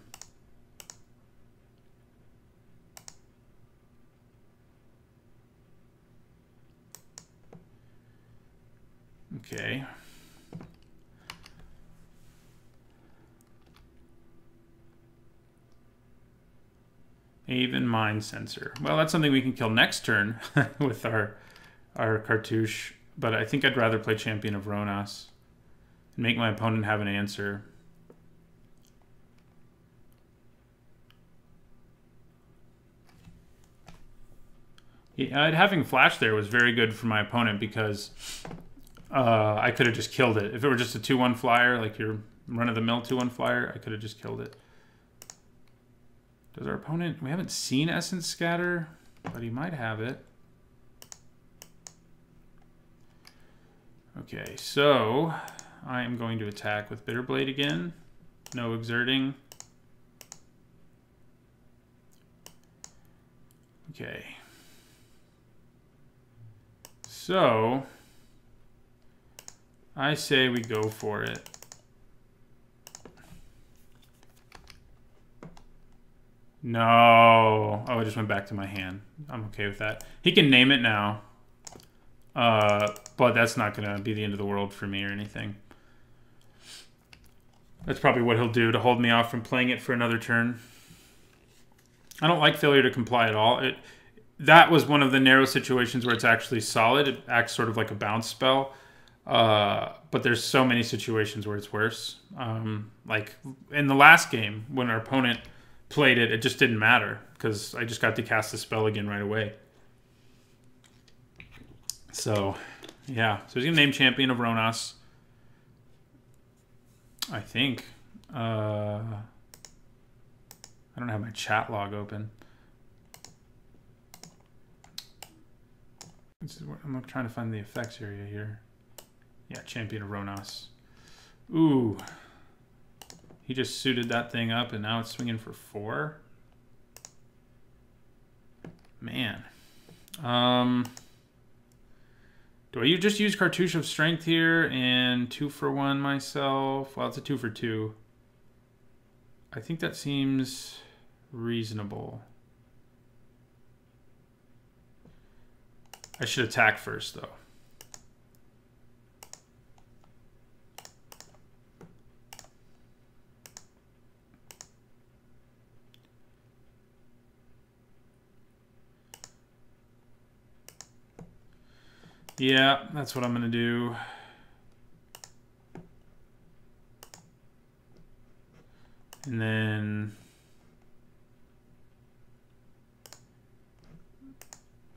Okay. Haven Mind Sensor. Well, that's something we can kill next turn with our Cartouche, but I think I'd rather play Champion of Ronas and make my opponent have an answer. Yeah, having Flash there was very good for my opponent because I could have just killed it. If it were just a 2-1 flyer, like your run-of-the-mill 2-1 flyer, I could have just killed it. Does our opponent... We haven't seen Essence Scatter, but he might have it. Okay, so I am going to attack with Bitterblade again. No exerting. Okay. So I say we go for it. No. Oh, it just went back to my hand. I'm okay with that. He can name it now. But that's not going to be the end of the world for me or anything. That's probably what he'll do to hold me off from playing it for another turn. I don't like Failure to Comply at all. That was one of the narrow situations where it's actually solid. It acts sort of like a bounce spell. But there's so many situations where it's worse. Like in the last game, when our opponent played it, it just didn't matter because I just got to cast the spell again right away. So, yeah. So he's going to name Champion of Ronas. I think. I don't have my chat log open. I'm trying to find the effects area here. Yeah, Champion of Ronas. Ooh. He just suited that thing up and now it's swinging for 4. Man. Do I just use Cartouche of Strength here and 2-for-1 myself? Well, it's a 2-for-2. I think that seems reasonable. I should attack first, though. Yeah, that's what I'm going to do. And then...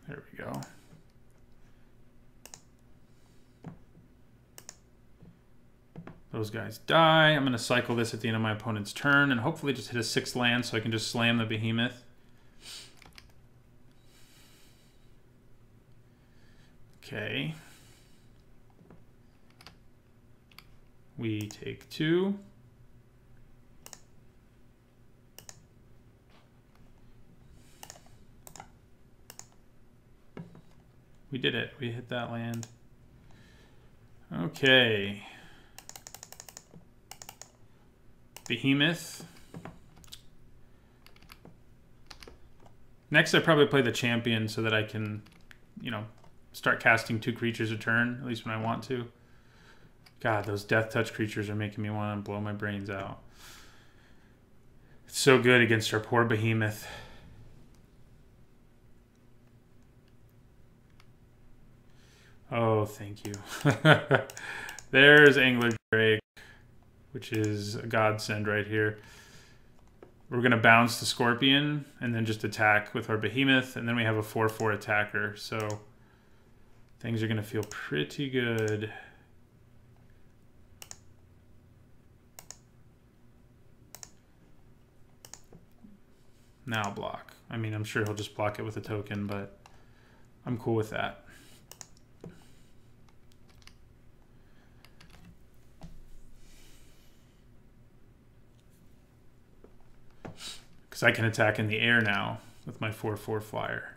There we go. Those guys die. I'm going to cycle this at the end of my opponent's turn and hopefully just hit a 6th land so I can just slam the behemoth. Okay. We take 2. We did it. We hit that land. Okay. Behemoth. Next, I probably play the champion so that I can, you know, start casting 2 creatures a turn, at least when I want to. God, those death touch creatures are making me want to blow my brains out. It's so good against our poor behemoth. Oh, thank you. There's Angler Drake, which is a godsend right here. We're going to bounce the Scorpion and then just attack with our behemoth, and then we have a 4/4 attacker, so things are going to feel pretty good. Now block. I mean, I'm sure he'll just block it with a token, but I'm cool with that. Because I can attack in the air now with my 4/4 flyer.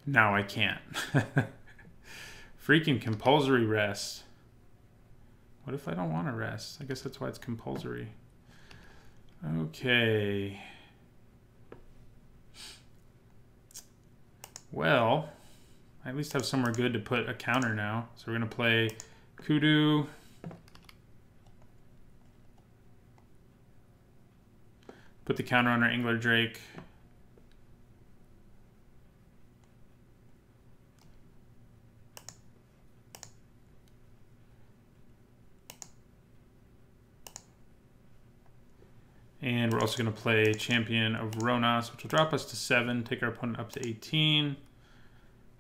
Now I can't. Freaking compulsory rest. What if I don't want to rest? I guess that's why it's compulsory. Okay. Well, I at least have somewhere good to put a counter now. So we're going to play Kudu. Put the counter on our Angler Drake. And we're also going to play Champion of Ronas, which will drop us to 7, take our opponent up to 18.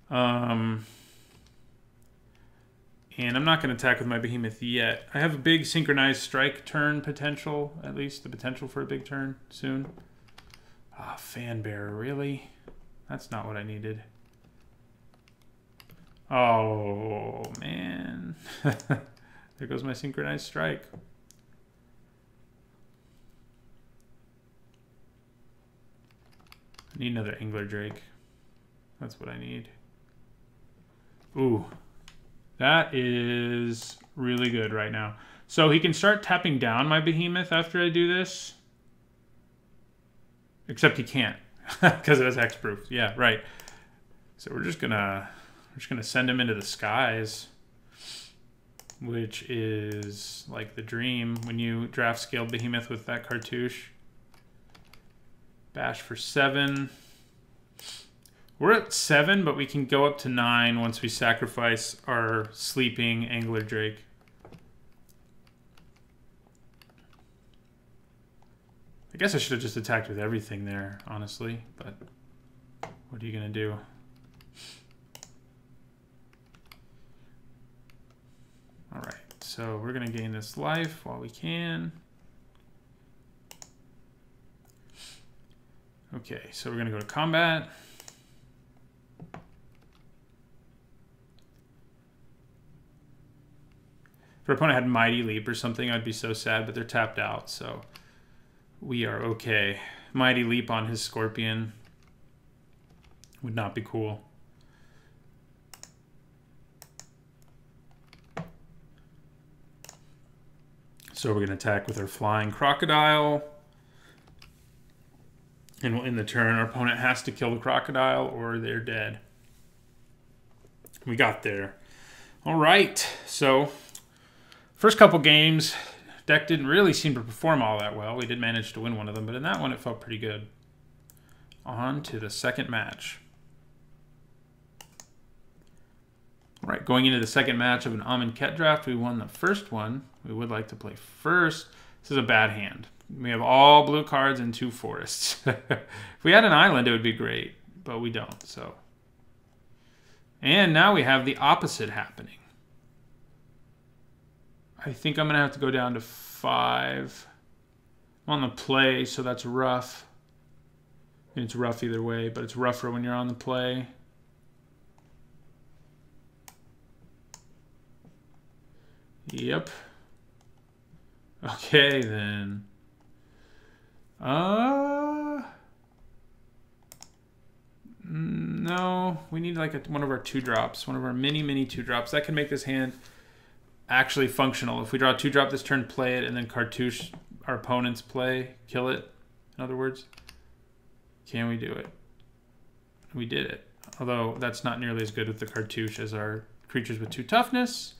And I'm not going to attack with my behemoth yet. I have a big synchronized strike turn potential, at least the potential for a big turn soon. Ah, Fan Bearer, really? That's not what I needed. Oh, man. There goes my synchronized strike. I need another Angler Drake. That's what I need. Ooh. That is really good right now. So he can start tapping down my behemoth after I do this. Except he can't. Because it has hexproof. Yeah, right. So we're just gonna send him into the skies. Which is like the dream when you draft scaled behemoth with that cartouche. Bash for 7. We're at 7, but we can go up to 9 once we sacrifice our sleeping Angler Drake. I guess I should have just attacked with everything there, honestly, but what are you going to do? All right, so we're going to gain this life while we can. Okay, so we're going to go to combat. If our opponent had Mighty Leap or something, I'd be so sad, but they're tapped out, so we are okay. Mighty Leap on his Scorpion would not be cool. So we're going to attack with our Flying Crocodile. And we'll end the turn. Our opponent has to kill the crocodile or they're dead. We got there. All right. So, first couple games, deck didn't really seem to perform all that well. We did manage to win one of them, but in that one it felt pretty good. On to the second match. All right, going into the second match of an Amonkhet draft, we won the first one. We would like to play first. This is a bad hand. We have all blue cards and 2 forests. If we had an island, it would be great, but we don't, so. And now we have the opposite happening. I think I'm going to have to go down to 5. I'm on the play, so that's rough. And it's rough either way, but it's rougher when you're on the play. Yep. Okay, then. No, we need like one of our 2-drops, one of our mini 2-drops. That can make this hand actually functional. If we draw a 2-drop this turn, play it, and then cartouche our opponent's play, kill it, in other words. Can we do it? We did it. Although that's not nearly as good with the cartouche as our creatures with 2 toughness.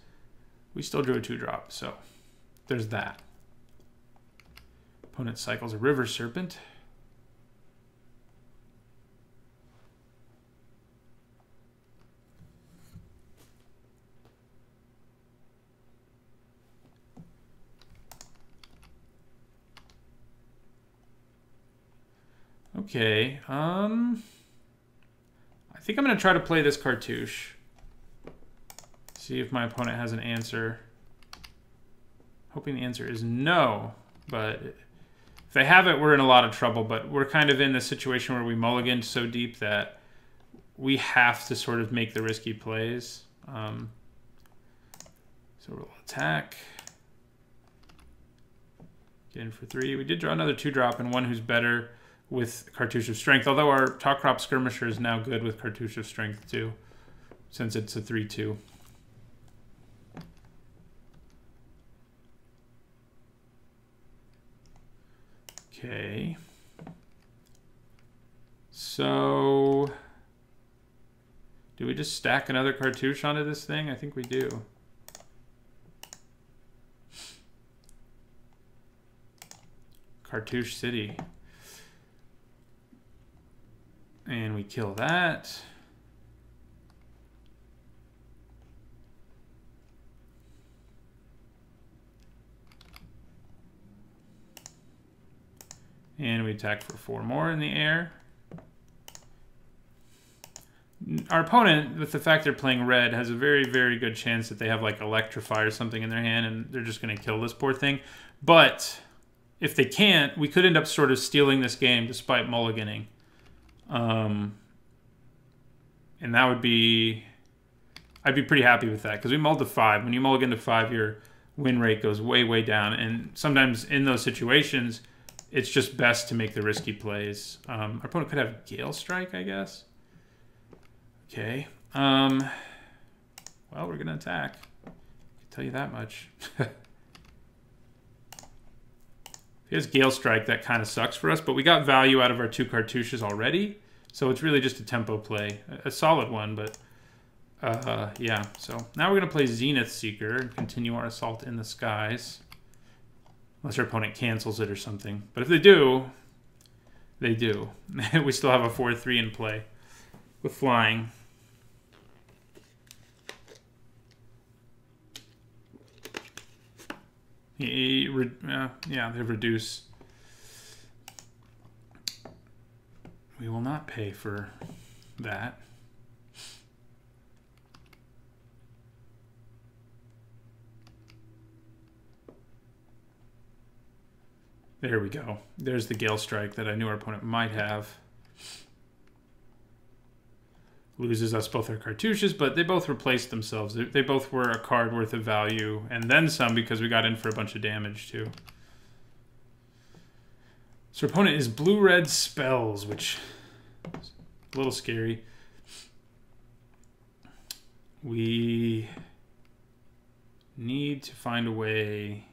We still drew a 2-drop, so there's that. Opponent cycles a River Serpent. Okay, I think I'm going to try to play this cartouche. See if my opponent has an answer. Hoping the answer is no, but if they have it, we're in a lot of trouble. But we're kind of in the situation where we mulliganed so deep that we have to sort of make the risky plays. So we'll attack. Get in for 3. We did draw another 2-drop and one who's better with Cartouche of Strength, although our Top Crop Skirmisher is now good with Cartouche of Strength too, since it's a 3/2. Okay. So, do we just stack another Cartouche onto this thing? I think we do. Cartouche City. And we kill that. And we attack for 4 more in the air. Our opponent, with the fact they're playing red, has a very, very good chance that they have like Electrify or something in their hand and they're just going to kill this poor thing. But if they can't, we could end up sort of stealing this game despite mulliganing. And that would be, I'd be pretty happy with that because we mulled to 5. When you mulligan to 5, your win rate goes way, way down. And sometimes in those situations, it's just best to make the risky plays. Our opponent could have Gale Strike, I guess. Okay. Well, we're going to attack. I can tell you that much. If he has Gale Strike, that kind of sucks for us, but we got value out of our 2 cartouches already, so it's really just a tempo play. A solid one, but yeah. So now we're going to play Zenith Seeker and continue our assault in the skies. Unless our opponent cancels it or something. But if they do, they do. We still have a 4/3 in play with flying. Yeah, they reduce. We will not pay for that. There we go. There's the Gale Strike that I knew our opponent might have. Loses us both our cartouches, but they both replaced themselves. They both were a card worth of value, and then some because we got in for a bunch of damage too. So our opponent is blue-red spells, which is a little scary. We need to find a way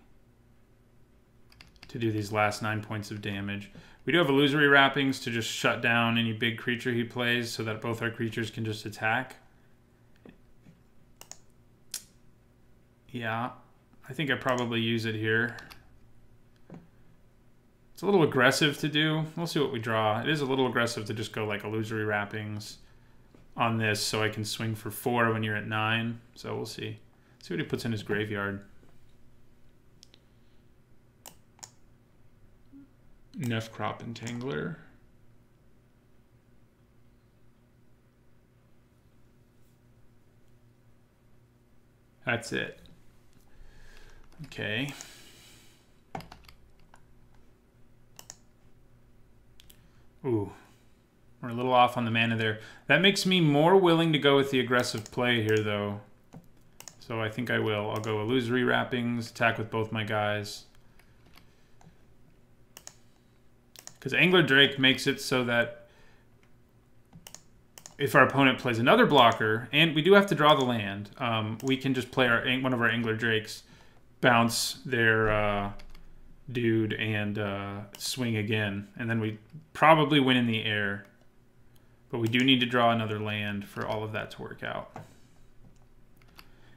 to do these last 9 points of damage. We do have illusory wrappings to just shut down any big creature he plays so that both our creatures can just attack. Yeah, I think I probably use it here. It's a little aggressive to do. We'll see what we draw. It is a little aggressive to just go like illusory wrappings on this so I can swing for 4 when you're at 9. So we'll see. See what he puts in his graveyard. Neff Crop Entangler. That's it. Okay. Ooh. We're a little off on the mana there. That makes me more willing to go with the aggressive play here, though. So I think I will. I'll go illusory wrappings, attack with both my guys. Because Angler Drake makes it so that if our opponent plays another blocker, and we do have to draw the land, we can just play one of our Angler Drakes, bounce their dude, and swing again. And then we probably win in the air. But we do need to draw another land for all of that to work out.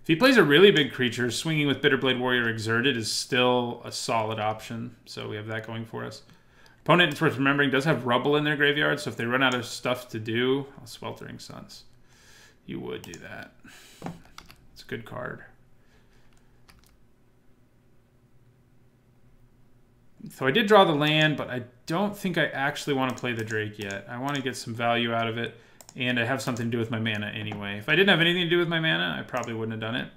If he plays a really big creature, swinging with Bitterblade Warrior Exerted is still a solid option. So we have that going for us. Opponent, it's worth remembering, does have Rubble in their graveyard, so if they run out of stuff to do, Sweltering Suns, you would do that. It's a good card. So I did draw the land, but I don't think I actually want to play the Drake yet. I want to get some value out of it, and I have something to do with my mana anyway. If I didn't have anything to do with my mana, I probably wouldn't have done it.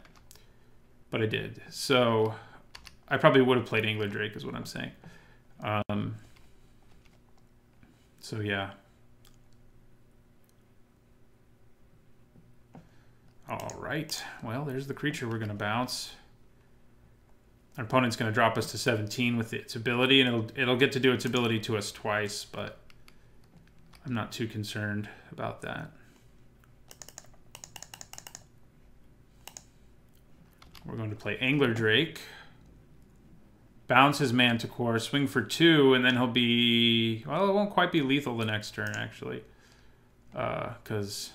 But I did. So I probably would have played Angler Drake is what I'm saying. So yeah. All right. Well, there's the creature we're going to bounce. Our opponent's going to drop us to 17 with its ability, and it'll get to do its ability to us twice, but I'm not too concerned about that. We're going to play Angler Drake. Bounce his Manticore, swing for 2, and then he'll be... Well, it won't quite be lethal the next turn, actually. Because...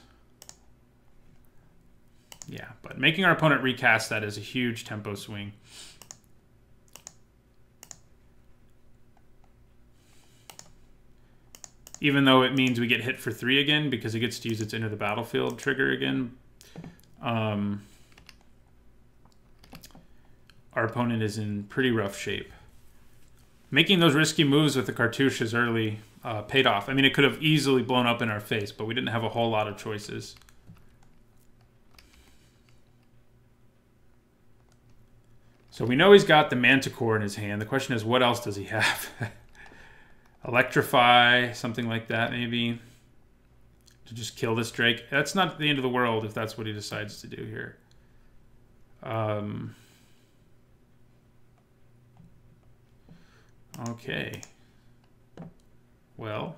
Yeah, but making our opponent recast that is a huge tempo swing. Even though it means we get hit for 3 again, because it gets to use its Enter the Battlefield trigger again. Our opponent is in pretty rough shape. Making those risky moves with the cartouches early paid off. I mean, it could have easily blown up in our face, but we didn't have a whole lot of choices. So we know he's got the Manticore in his hand. The question is, what else does he have? Electrify, something like that, maybe. To just kill this Drake. That's not the end of the world if that's what he decides to do here. Okay. Well.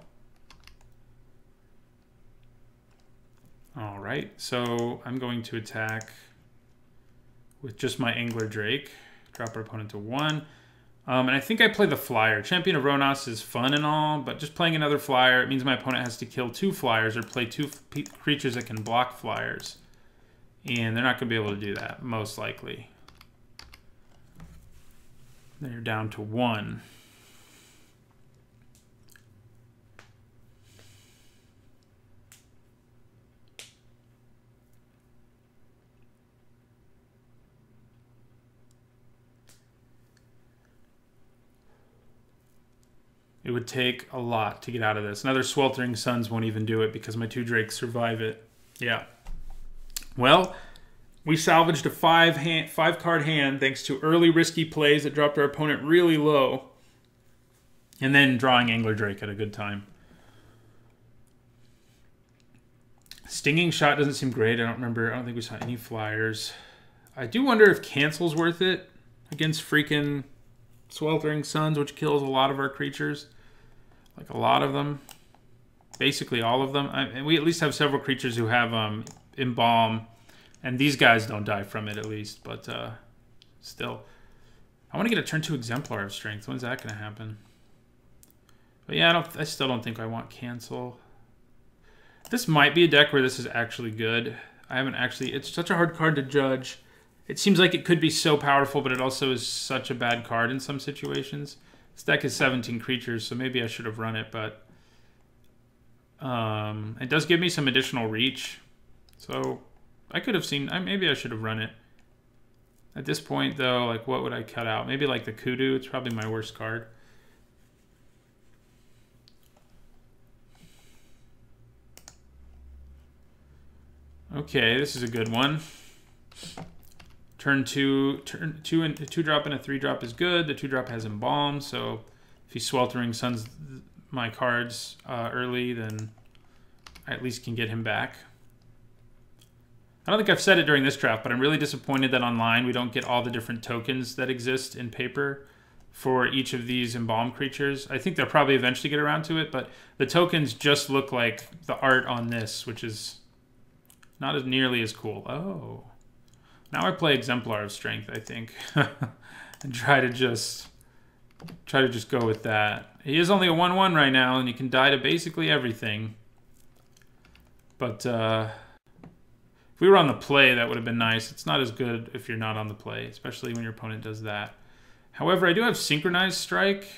All right. So I'm going to attack with just my Angler Drake. Drop our opponent to 1. And I think I play the Flyer. Champion of Ronos is fun and all, but just playing another Flyer, it means my opponent has to kill 2 Flyers or play 2 creatures that can block Flyers. And they're not going to be able to do that, most likely. They're down to 1. It would take a lot to get out of this. Another Sweltering Suns won't even do it because my 2 Drakes survive it. Yeah. Well, we salvaged a 5-card hand thanks to early risky plays that dropped our opponent really low. And then drawing Angler Drake at a good time. Stinging Shot doesn't seem great. I don't think we saw any Flyers. I do wonder if Cancel's worth it against freaking Sweltering Suns, which kills a lot of our creatures. Like a lot of them. Basically all of them. And we at least have several creatures who have Embalm. And these guys don't die from it at least. But still. I want to get a turn 2 Exemplar of Strength. When's that going to happen? But yeah, I still don't think I want Cancel. This might be a deck where this is actually good. I haven't actually... It's such a hard card to judge. It seems like it could be so powerful, but it also is such a bad card in some situations. This deck is 17 creatures, so maybe I should have run it, but... it does give me some additional reach. So, I could have seen... Maybe I should have run it. At this point, though, like, what would I cut out? Maybe, like, the Kudu. It's probably my worst card. Okay, this is a good one. Turn 2 and a 2-drop and a 3-drop is good. The 2-drop has Embalm, so if he's Sweltering Suns my cards early, then I at least can get him back. I don't think I've said it during this draft, but I'm really disappointed that online we don't get all the different tokens that exist in paper for each of these embalmed creatures. I think they'll probably eventually get around to it, but the tokens just look like the art on this, which is not as nearly as cool. Oh. Now I play Exemplar of Strength, I think. And try to just go with that. He is only a 1/1 right now, and he can die to basically everything. But if we were on the play, that would have been nice. It's not as good if you're not on the play, especially when your opponent does that. However, I do have Synchronized Strike.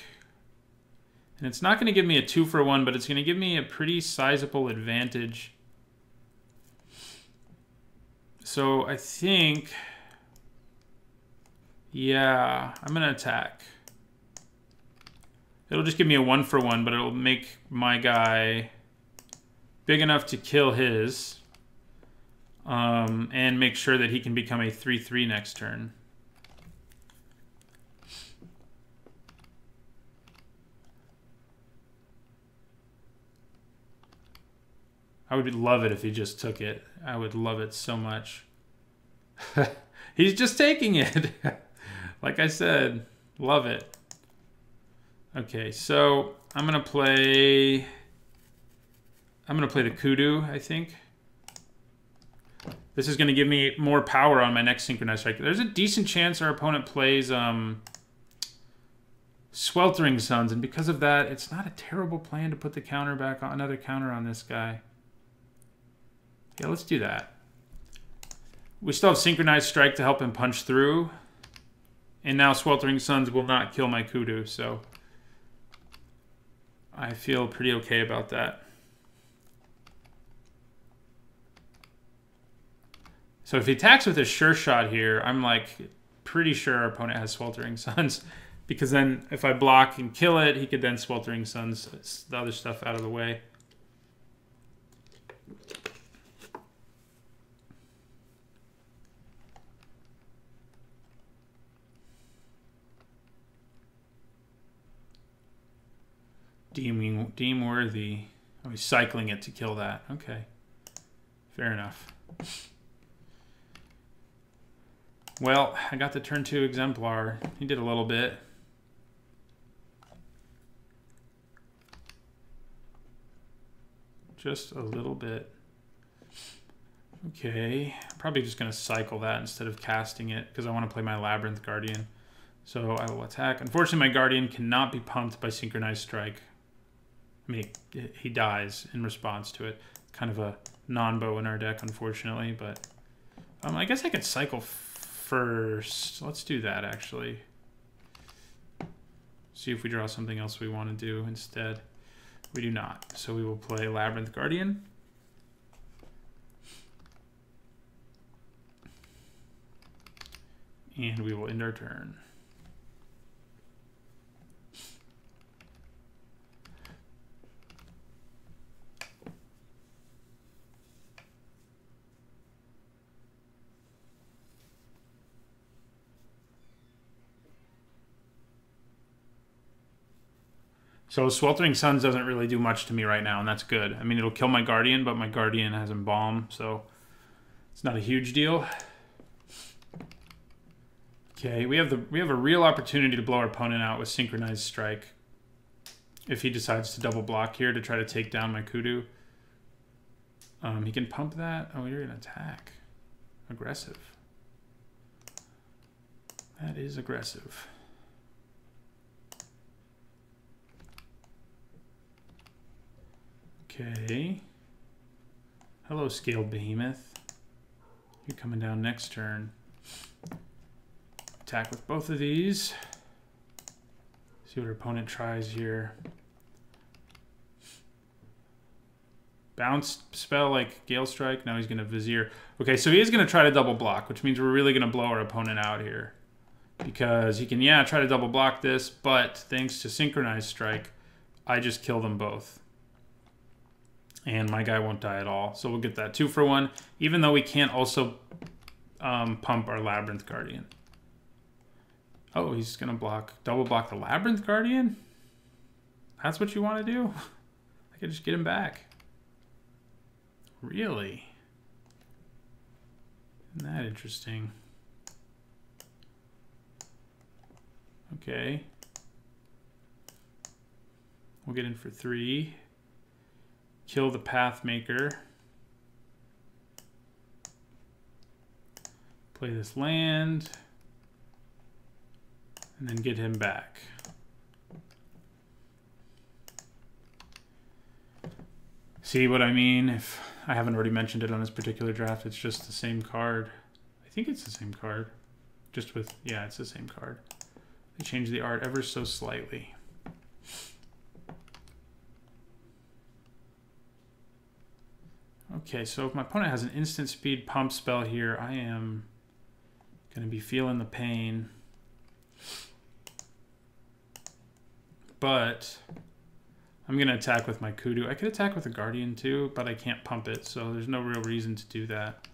And it's not going to give me a 2-for-1, but it's going to give me a pretty sizable advantage. So I think, yeah, I'm going to attack. It'll just give me a 1-for-1, but it'll make my guy big enough to kill his. And make sure that he can become a 3/3 next turn. I would love it if he just took it. I would love it so much. He's just taking it. Like I said, love it. Okay, so I'm gonna play the Kudu, I think. This is gonna give me more power on my next Synchronized Strike. There's a decent chance our opponent plays Sweltering Suns, and because of that, it's not a terrible plan to put the counter back on, another counter on this guy. Yeah, let's do that. We still have Synchronized Strike to help him punch through. And now Sweltering Suns will not kill my Kudu, so I feel pretty okay about that. So if he attacks with a Sure Shot here, I'm like pretty sure our opponent has Sweltering Suns. Because then if I block and kill it, he could then Sweltering Suns the other stuff out of the way. Deem worthy. Oh, he's cycling it to kill that. Okay. Fair enough. Well, I got the turn 2 Exemplar. He did a little bit. Just a little bit. Okay. Probably just going to cycle that instead of casting it because I want to play my Labyrinth Guardian. So I will attack. Unfortunately, my Guardian cannot be pumped by Synchronized Strike. I mean, he dies in response to it. Kind of a non-bow in our deck, unfortunately, but I guess I could cycle first. Let's do that, actually. See if we draw something else we want to do instead. We do not, so we will play Labyrinth Guardian. And we will end our turn. So Sweltering Suns doesn't really do much to me right now, and that's good. I mean, it'll kill my Guardian, but my Guardian has Embalm, so it's not a huge deal. Okay, we have a real opportunity to blow our opponent out with Synchronized Strike. If he decides to double block here to try to take down my Kudu. He can pump that. Oh, you're gonna attack. Aggressive. That is aggressive. Okay. Hello, Scaled Behemoth. You're coming down next turn. Attack with both of these. See what our opponent tries here. Bounce spell like Gale Strike. Now he's going to Vizier. Okay, so he is going to try to double block, which means we're really going to blow our opponent out here. Because he can, yeah, try to double block this, but thanks to Synchronized Strike, I just kill them both. And my guy won't die at all. So we'll get that 2-for-1, even though we can't also pump our Labyrinth Guardian. Oh, he's going to double block the Labyrinth Guardian? That's what you want to do? I could just get him back. Really? Isn't that interesting? Okay. We'll get in for 3. Kill the Pathmaker. Play this land. And then get him back. See what I mean? If I haven't already mentioned it on this particular draft, it's just the same card. I think it's the same card. Just with, yeah, it's the same card. They changed the art ever so slightly. Okay, so if my opponent has an instant speed pump spell here, I am going to be feeling the pain. But I'm going to attack with my Kudu. I could attack with a Guardian too, but I can't pump it, so there's no real reason to do that.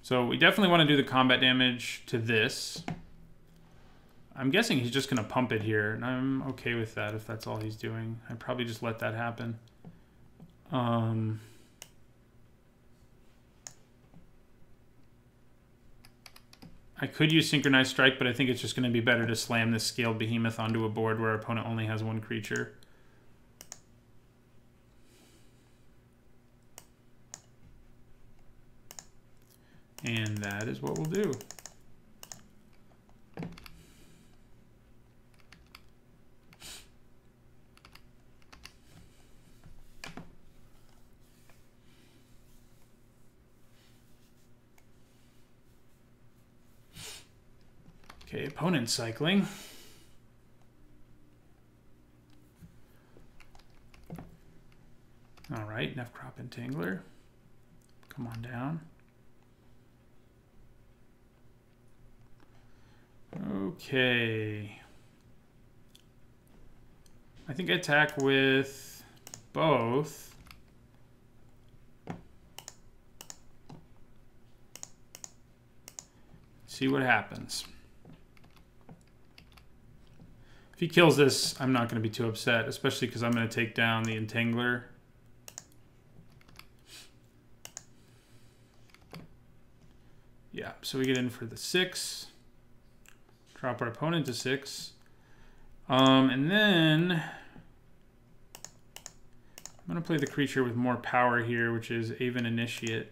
So we definitely want to do the combat damage to this. I'm guessing he's just going to pump it here, and I'm okay with that if that's all he's doing. I'd probably just let that happen. I could use Synchronized Strike, but I think it's just going to be better to slam this Scaled Behemoth onto a board where our opponent only has 1 creature. And that is what we'll do. Okay, opponent cycling. All right, Nephcrop Entangler. Come on down. Okay. I think I attack with both. See what happens. If he kills this, I'm not going to be too upset, especially because I'm going to take down the Entangler. Yeah, so we get in for the 6. Drop our opponent to 6. And then I'm going to play the creature with more power here, which is Aven Initiate.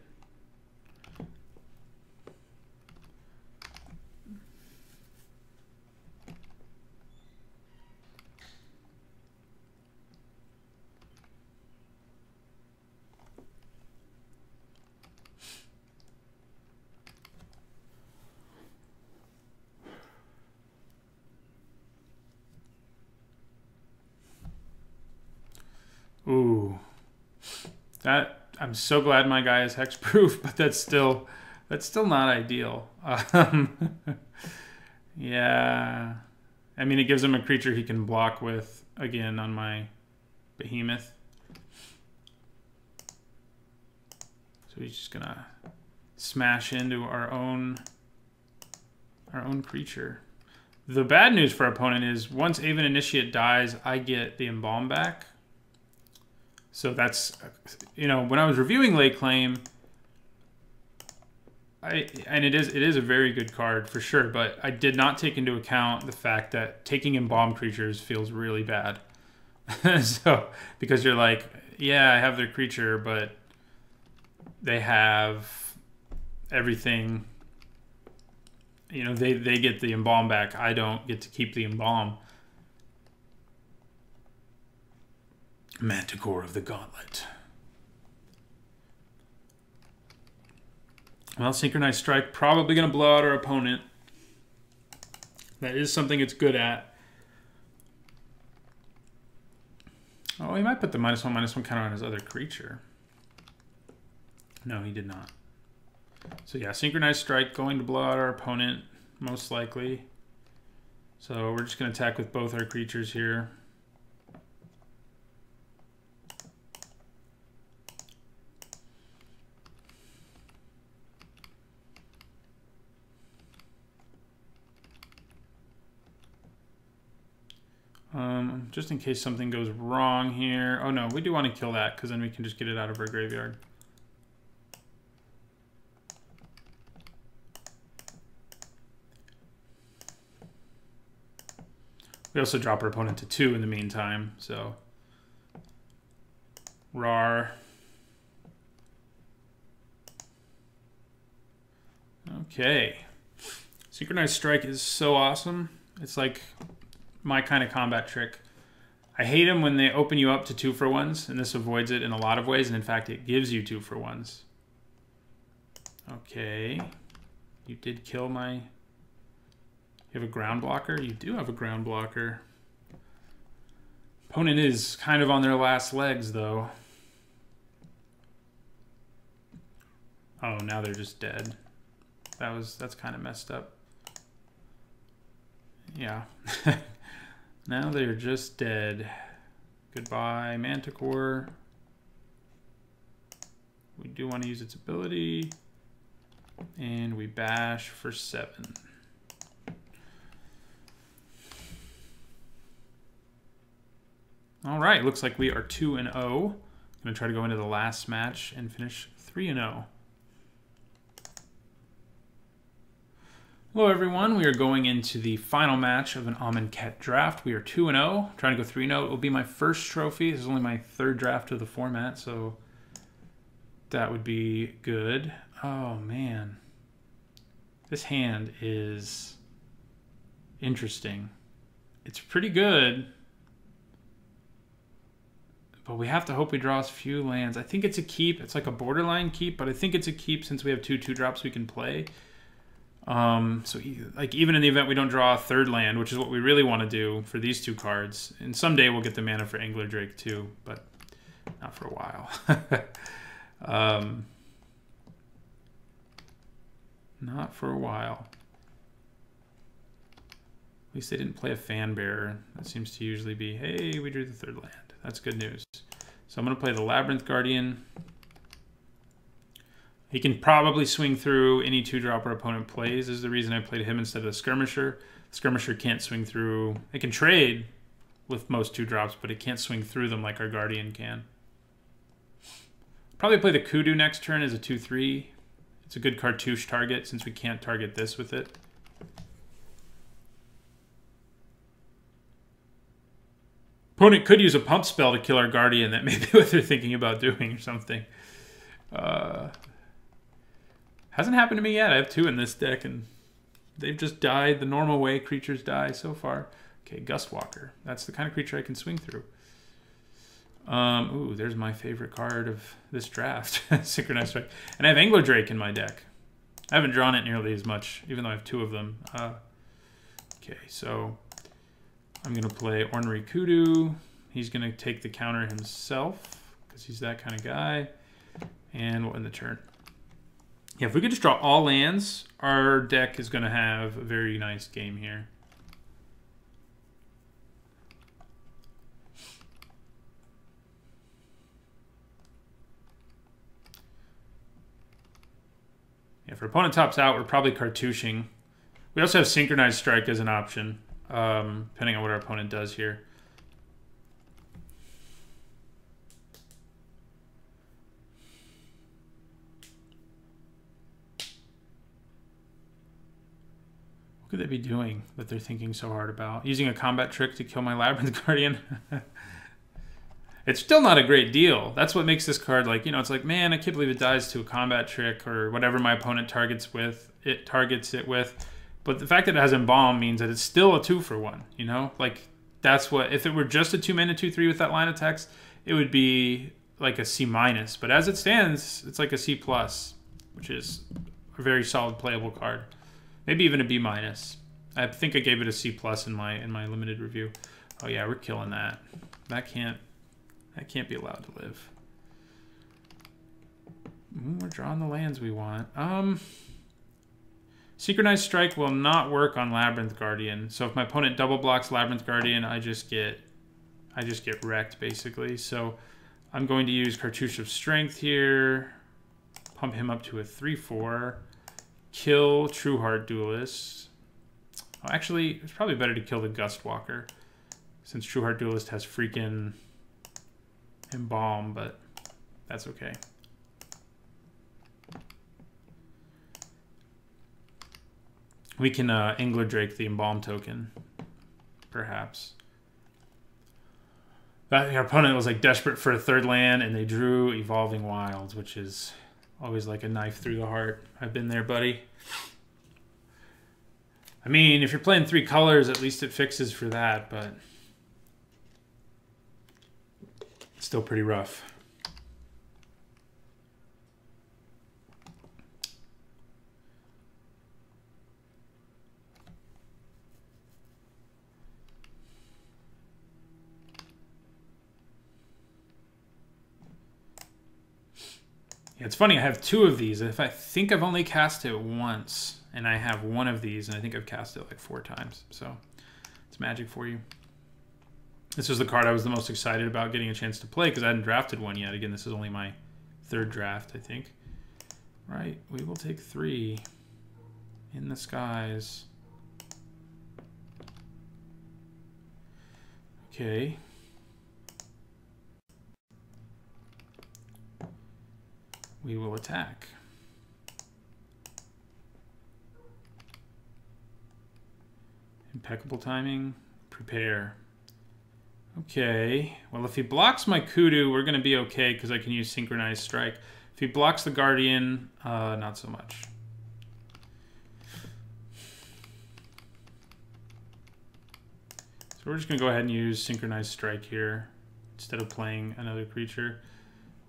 Ooh, that I'm so glad my guy is hexproof, but that's still not ideal. Yeah, I mean it gives him a creature he can block with again on my behemoth. So he's just gonna smash into our own creature. The bad news for our opponent is once Aven Initiate dies, I get the Embalm back. So that's, you know, when I was reviewing Late Claim, and it is a very good card for sure, but I did not take into account the fact that taking Embalm creatures feels really bad. So, because you're like, yeah, I have their creature, but they have everything, you know, they get the Embalm back. I don't get to keep the Embalm. Manticore of the Gauntlet. Well, Synchronized Strike probably going to blow out our opponent. That is something it's good at. Oh, he might put the -1/-1 counter on his other creature. No, he did not. So yeah, Synchronized Strike going to blow out our opponent, most likely. So we're just going to attack with both our creatures here. Just in case something goes wrong here. Oh no, we do want to kill that because then we can just get it out of our graveyard. We also drop our opponent to 2 in the meantime, so... Rar. Okay. Synchronized Strike is so awesome. It's like my kind of combat trick. I hate them when they open you up to 2-for-1s, and this avoids it in a lot of ways, and in fact it gives you 2-for-1s. Okay. You did kill my... You have a ground blocker? You do have a ground blocker. Opponent is kind of on their last legs, though. Oh, now they're just dead. That's kind of messed up. Yeah. Now they're just dead. Goodbye, Manticore. We do want to use its ability. And we bash for 7. All right, looks like we are 2-0. I'm going to try to go into the last match and finish 3-0. Hello everyone, we are going into the final match of an Amonkhet draft. We are 2-0, trying to go 3-0. It will be my first trophy. This is only my 3rd draft of the format, so that would be good. Oh man, this hand is interesting. It's pretty good, but we have to hope we draw a few lands. I think it's a keep. It's like a borderline keep, but I think it's a keep since we have 2 2-drops we can play. So like even in the event we don't draw a 3rd land, which is what we really want to do for these 2 cards, and someday we'll get the mana for Angler Drake too, but not for a while. Not for a while. At least they didn't play a Fan Bearer. That seems to usually be, hey, we drew the 3rd land. That's good news. So I'm going to play the Labyrinth Guardian. He can probably swing through any 2-drop our opponent plays. This is the reason I played him instead of the Skirmisher. The Skirmisher can't swing through. It can trade with most 2-drops, but it can't swing through them like our Guardian can. Probably play the Kudu next turn as a 2/3. It's a good cartouche target since we can't target this with it. Opponent could use a pump spell to kill our Guardian. That may be what they're thinking about doing or something. Hasn't happened to me yet. I have 2 in this deck, and they've just died the normal way creatures die so far. Okay, Gustwalker. That's the kind of creature I can swing through. Ooh, there's my favorite card of this draft. Synchronized Strike. And I have Angler Drake in my deck. I haven't drawn it nearly as much, even though I have 2 of them. Okay, so I'm going to play Ornery Kudu. He's going to take the counter himself, because he's that kind of guy. And we'll end the turn. Yeah, if we could just draw all lands, our deck is going to have a very nice game here. Yeah, if our opponent tops out, we're probably cartouching. We also have Synchronized Strike as an option, depending on what our opponent does here. What could they be doing that they're thinking so hard about? Using a combat trick to kill my Labyrinth Guardian? It's still not a great deal. That's what makes this card like, you know, it's like, man, I can't believe it dies to a combat trick or whatever my opponent targets it with. But the fact that it has Embalm means that it's still a 2-for-1, you know? Like, that's what, if it were just a 2-mana 2/3 with that line of text, it would be like a C-. But as it stands, it's like a C+, which is a very solid playable card. Maybe even a B-. I think I gave it a C+ in my limited review. Oh yeah, we're killing that. That can't be allowed to live. We're drawing the lands we want. Synchronized Strike will not work on Labyrinth Guardian. So if my opponent double blocks Labyrinth Guardian, I just get wrecked basically. So I'm going to use Cartouche of Strength here. Pump him up to a 3/4. Kill Trueheart Duelist. Oh, actually, it's probably better to kill the Gustwalker, since Trueheart Duelist has freaking Embalm, but that's okay. We can Angler Drake the Embalm token. perhaps. But your opponent was like desperate for a third land, and they drew Evolving Wilds, which is always like a knife through the heart. I've been there, buddy. I mean, if you're playing 3 colors, at least it fixes for that, but it's still pretty rough. Yeah, it's funny, I have 2 of these. If I think I've only cast it once, and I have 1 of these, and I think I've cast it like 4 times. So it's magic for you. This was the card I was the most excited about getting a chance to play because I hadn't drafted one yet. Again, this is only my 3rd draft, I think. Right, we will take 3 in the skies. Okay. We will attack. Impeccable timing. Prepare. Okay. Well, if he blocks my Kudu, we're going to be okay because I can use Synchronized Strike. If he blocks the Guardian, not so much. So we're just going to go ahead and use Synchronized Strike here instead of playing another creature.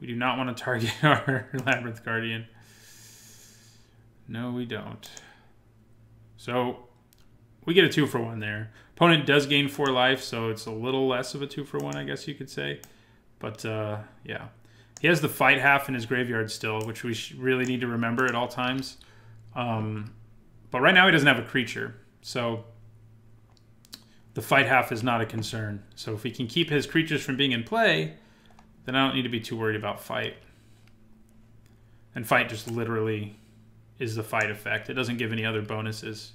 We do not want to target our Labyrinth Guardian. No, we don't. So we get a 2-for-1 there. Opponent does gain 4 life, so it's a little less of a 2-for-1, I guess you could say. But yeah, he has the fight half in his graveyard still, which we really need to remember at all times. But right now he doesn't have a creature, so the fight half is not a concern. So if we can keep his creatures from being in play, then I don't need to be too worried about fight. And fight just literally is the fight effect. It doesn't give any other bonuses.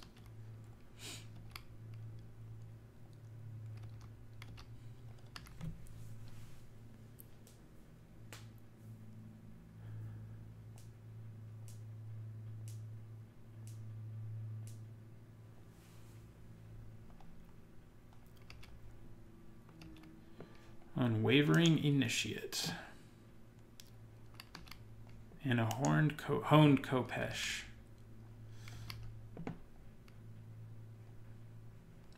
Unwavering Initiate. And a honed Kopesh.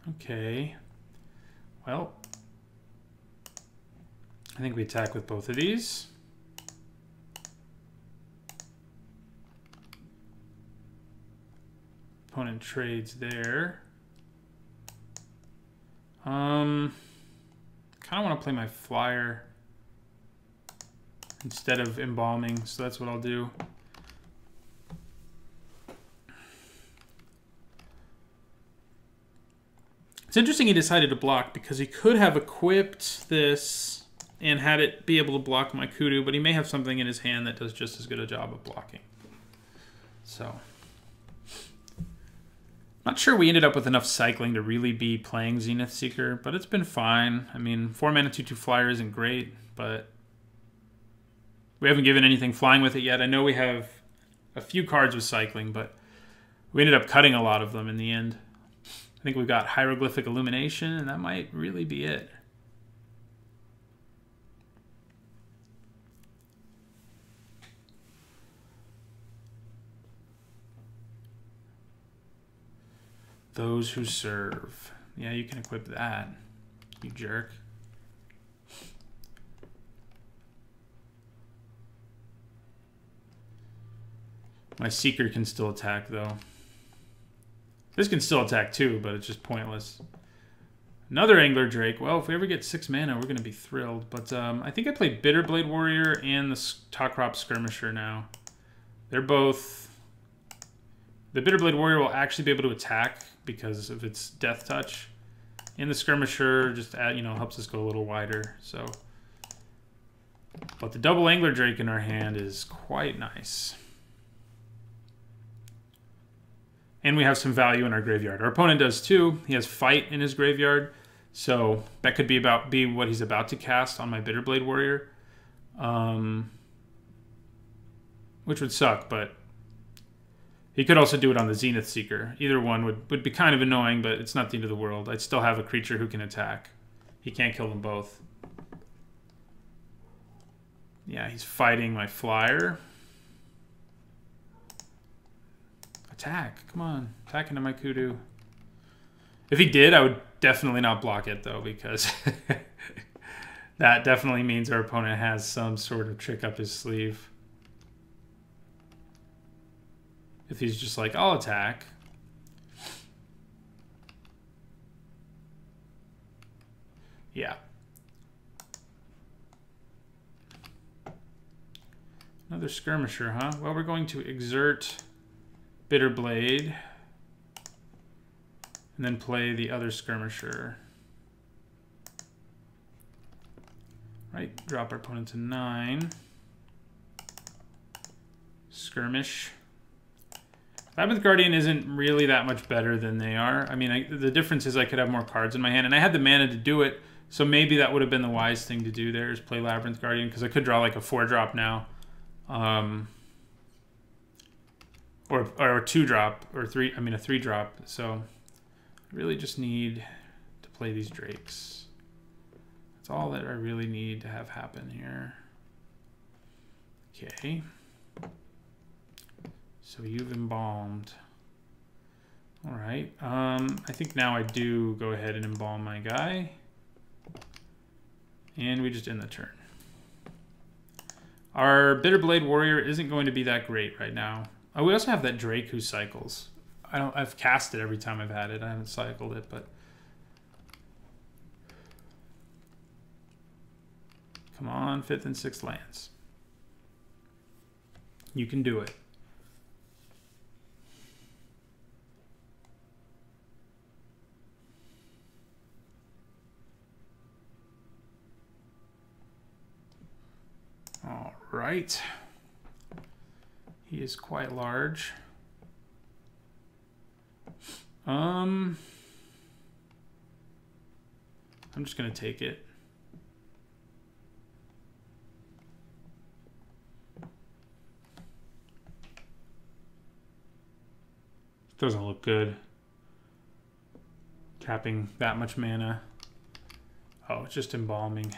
Okay. Well, I think we attack with both of these. Opponent trades there. Kind of want to play my flyer instead of embalming, so that's what I'll do. It's interesting he decided to block because he could have equipped this and had it be able to block my Kudu, but he may have something in his hand that does just as good a job of blocking. So not sure we ended up with enough cycling to really be playing Zenith Seeker, but it's been fine. I mean, 4 mana 2/2 flyer isn't great, but we haven't given anything flying with it yet. I know we have a few cards with cycling, but we ended up cutting a lot of them in the end. I think we've got Hieroglyphic Illumination, and that might really be it. Those who serve. Yeah, you can equip that, you jerk. My Seeker can still attack, though. This can still attack, too, but it's just pointless. Another Angler Drake. Well, if we ever get 6 mana, we're going to be thrilled. But I think I played Bitterblade Warrior and the Talkrop Skirmisher now. They're both... The Bitterblade Warrior will actually be able to attack because of its Death Touch. And the Skirmisher just helps us go a little wider. So, but the double Angler Drake in our hand is quite nice. And we have some value in our graveyard. Our opponent does too. He has Fight in his graveyard. So that could be what he's about to cast on my Bitterblade Warrior. Which would suck, but He could also do it on the Zenith Seeker. Either one would be kind of annoying, but it's not the end of the world. I'd still have a creature who can attack. He can't kill them both. Yeah, he's fighting my flyer. Attack. Come on. Attack into my Kudu. If he did, I would definitely not block it, though, because that definitely means our opponent has some sort of trick up his sleeve. If he's just like, I'll attack. Yeah. Another skirmisher, huh? Well, we're going to exert Bitterblade and then play the other skirmisher. Right, drop our opponent to 9. Skirmish. Labyrinth Guardian isn't really that much better than they are. I mean, the difference is I could have more cards in my hand, and I had the mana to do it, so maybe that would have been the wise thing to do there, is play Labyrinth Guardian, because I could draw like a 4-drop now. Or a 2-drop, or a 3-drop, so I really just need to play these Drakes. That's all that I really need to have happen here. Okay. So you've embalmed. All right. I think now I do go ahead and embalm my guy. And we just end the turn. Our Bitterblade Warrior isn't going to be that great right now. Oh, we also have that Drake who cycles. I've cast it every time I've had it. I haven't cycled it, but come on, 5th and 6th lands. You can do it. All right. He is quite large. I'm just going to take it. Doesn't look good. Tapping that much mana. Oh, it's just embalming.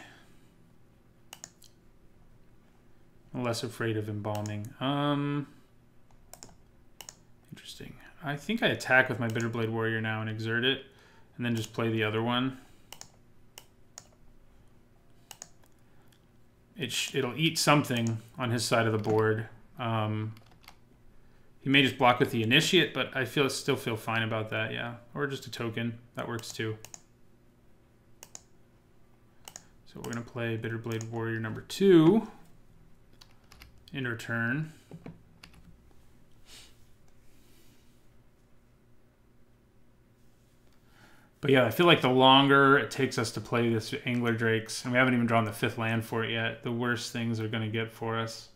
I'm less afraid of embalming. Interesting. I think I attack with my Bitterblade Warrior now and exert it, and then just play the other one. It'll eat something on his side of the board. He may just block with the Initiate, but I still feel fine about that, yeah. Or just a token. That works too. So we're going to play Bitterblade Warrior number 2. End our turn. But yeah, I feel like the longer it takes us to play this Angler Drakes, and we haven't even drawn the 5th land for it yet, the worse things are going to get for us.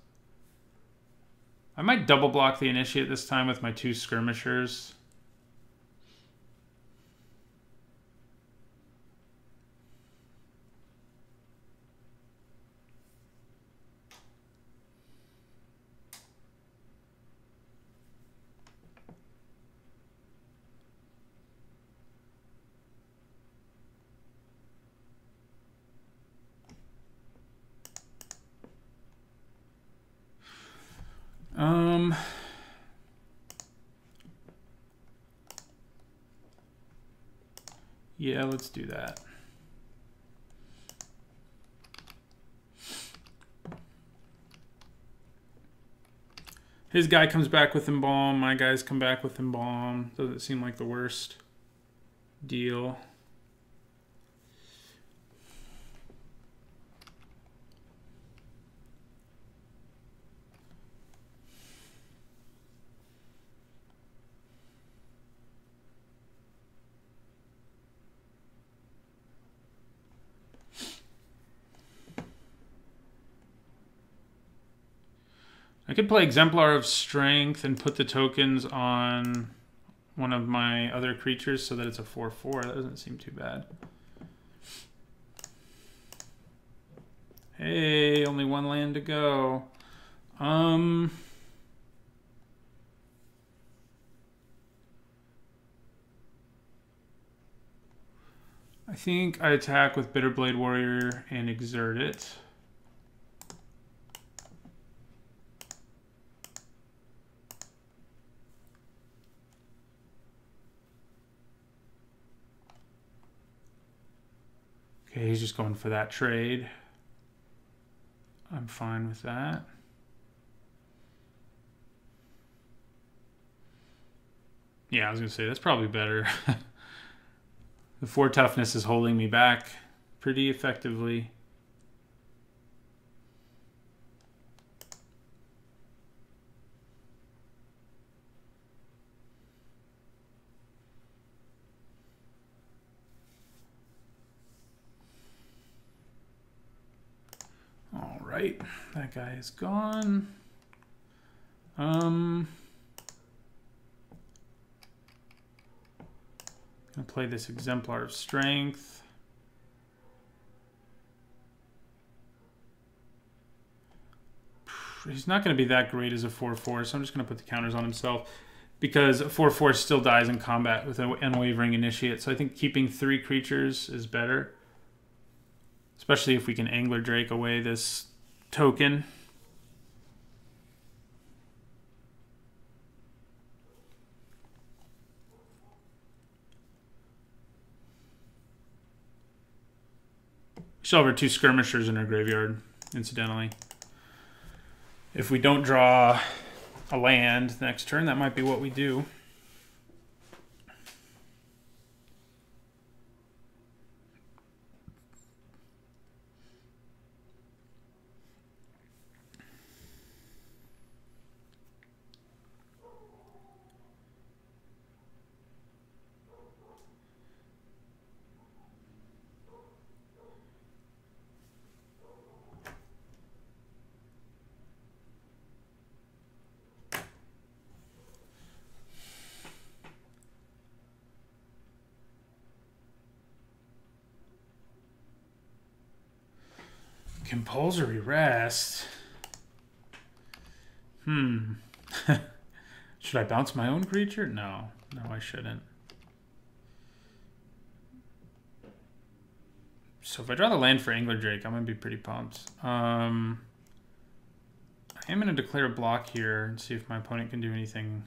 I might double block the Initiate this time with my 2 skirmishers. Yeah, let's do that. His guy comes back with Embalm. My guys come back with Embalm. Doesn't seem like the worst deal. I could play Exemplar of Strength and put the tokens on one of my other creatures so that it's a 4/4. That doesn't seem too bad. Hey, only 1 land to go. I think I attack with Bitterblade Warrior and exert it. Okay, he's just going for that trade. I'm fine with that. Yeah, I was going to say, that's probably better. The 4 toughness is holding me back pretty effectively. All right, that guy is gone. Gonna play this Exemplar of Strength. He's not going to be that great as a 4/4, so I'm just going to put the counters on himself because a 4/4 still dies in combat with an Unwavering Initiate. So I think keeping 3 creatures is better, especially if we can Angler Drake away this token. Still have our 2 Skirmishers in our graveyard, incidentally. If we don't draw a land next turn, that might be what we do. Compulsory rest. Should I bounce my own creature? No, I shouldn't. So if I draw the land for Angler Drake, I'm gonna be pretty pumped. I am gonna declare a block here and see if my opponent can do anything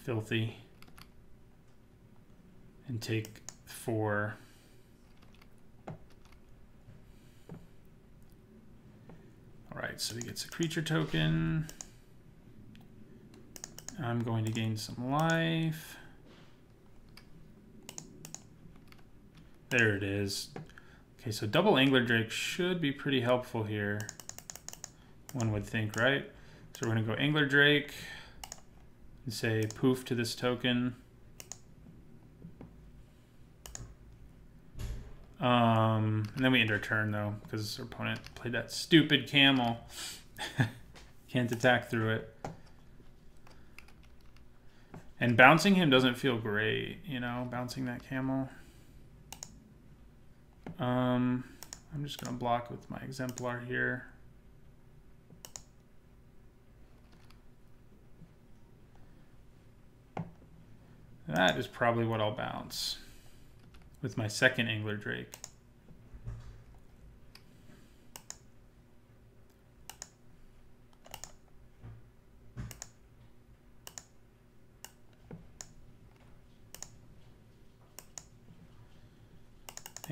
filthy and take 4. Alright, so he gets a creature token. I'm going to gain some life. There it is. Okay, so double Angler Drake should be pretty helpful here. One would think, right? So we're going to go Angler Drake and say poof to this token. And then we end our turn, though, because our opponent played that stupid camel. Can't attack through it. And bouncing him doesn't feel great, you know, bouncing that camel. I'm just going to block with my Exemplar here. That is probably what I'll bounce with my second Angler Drake.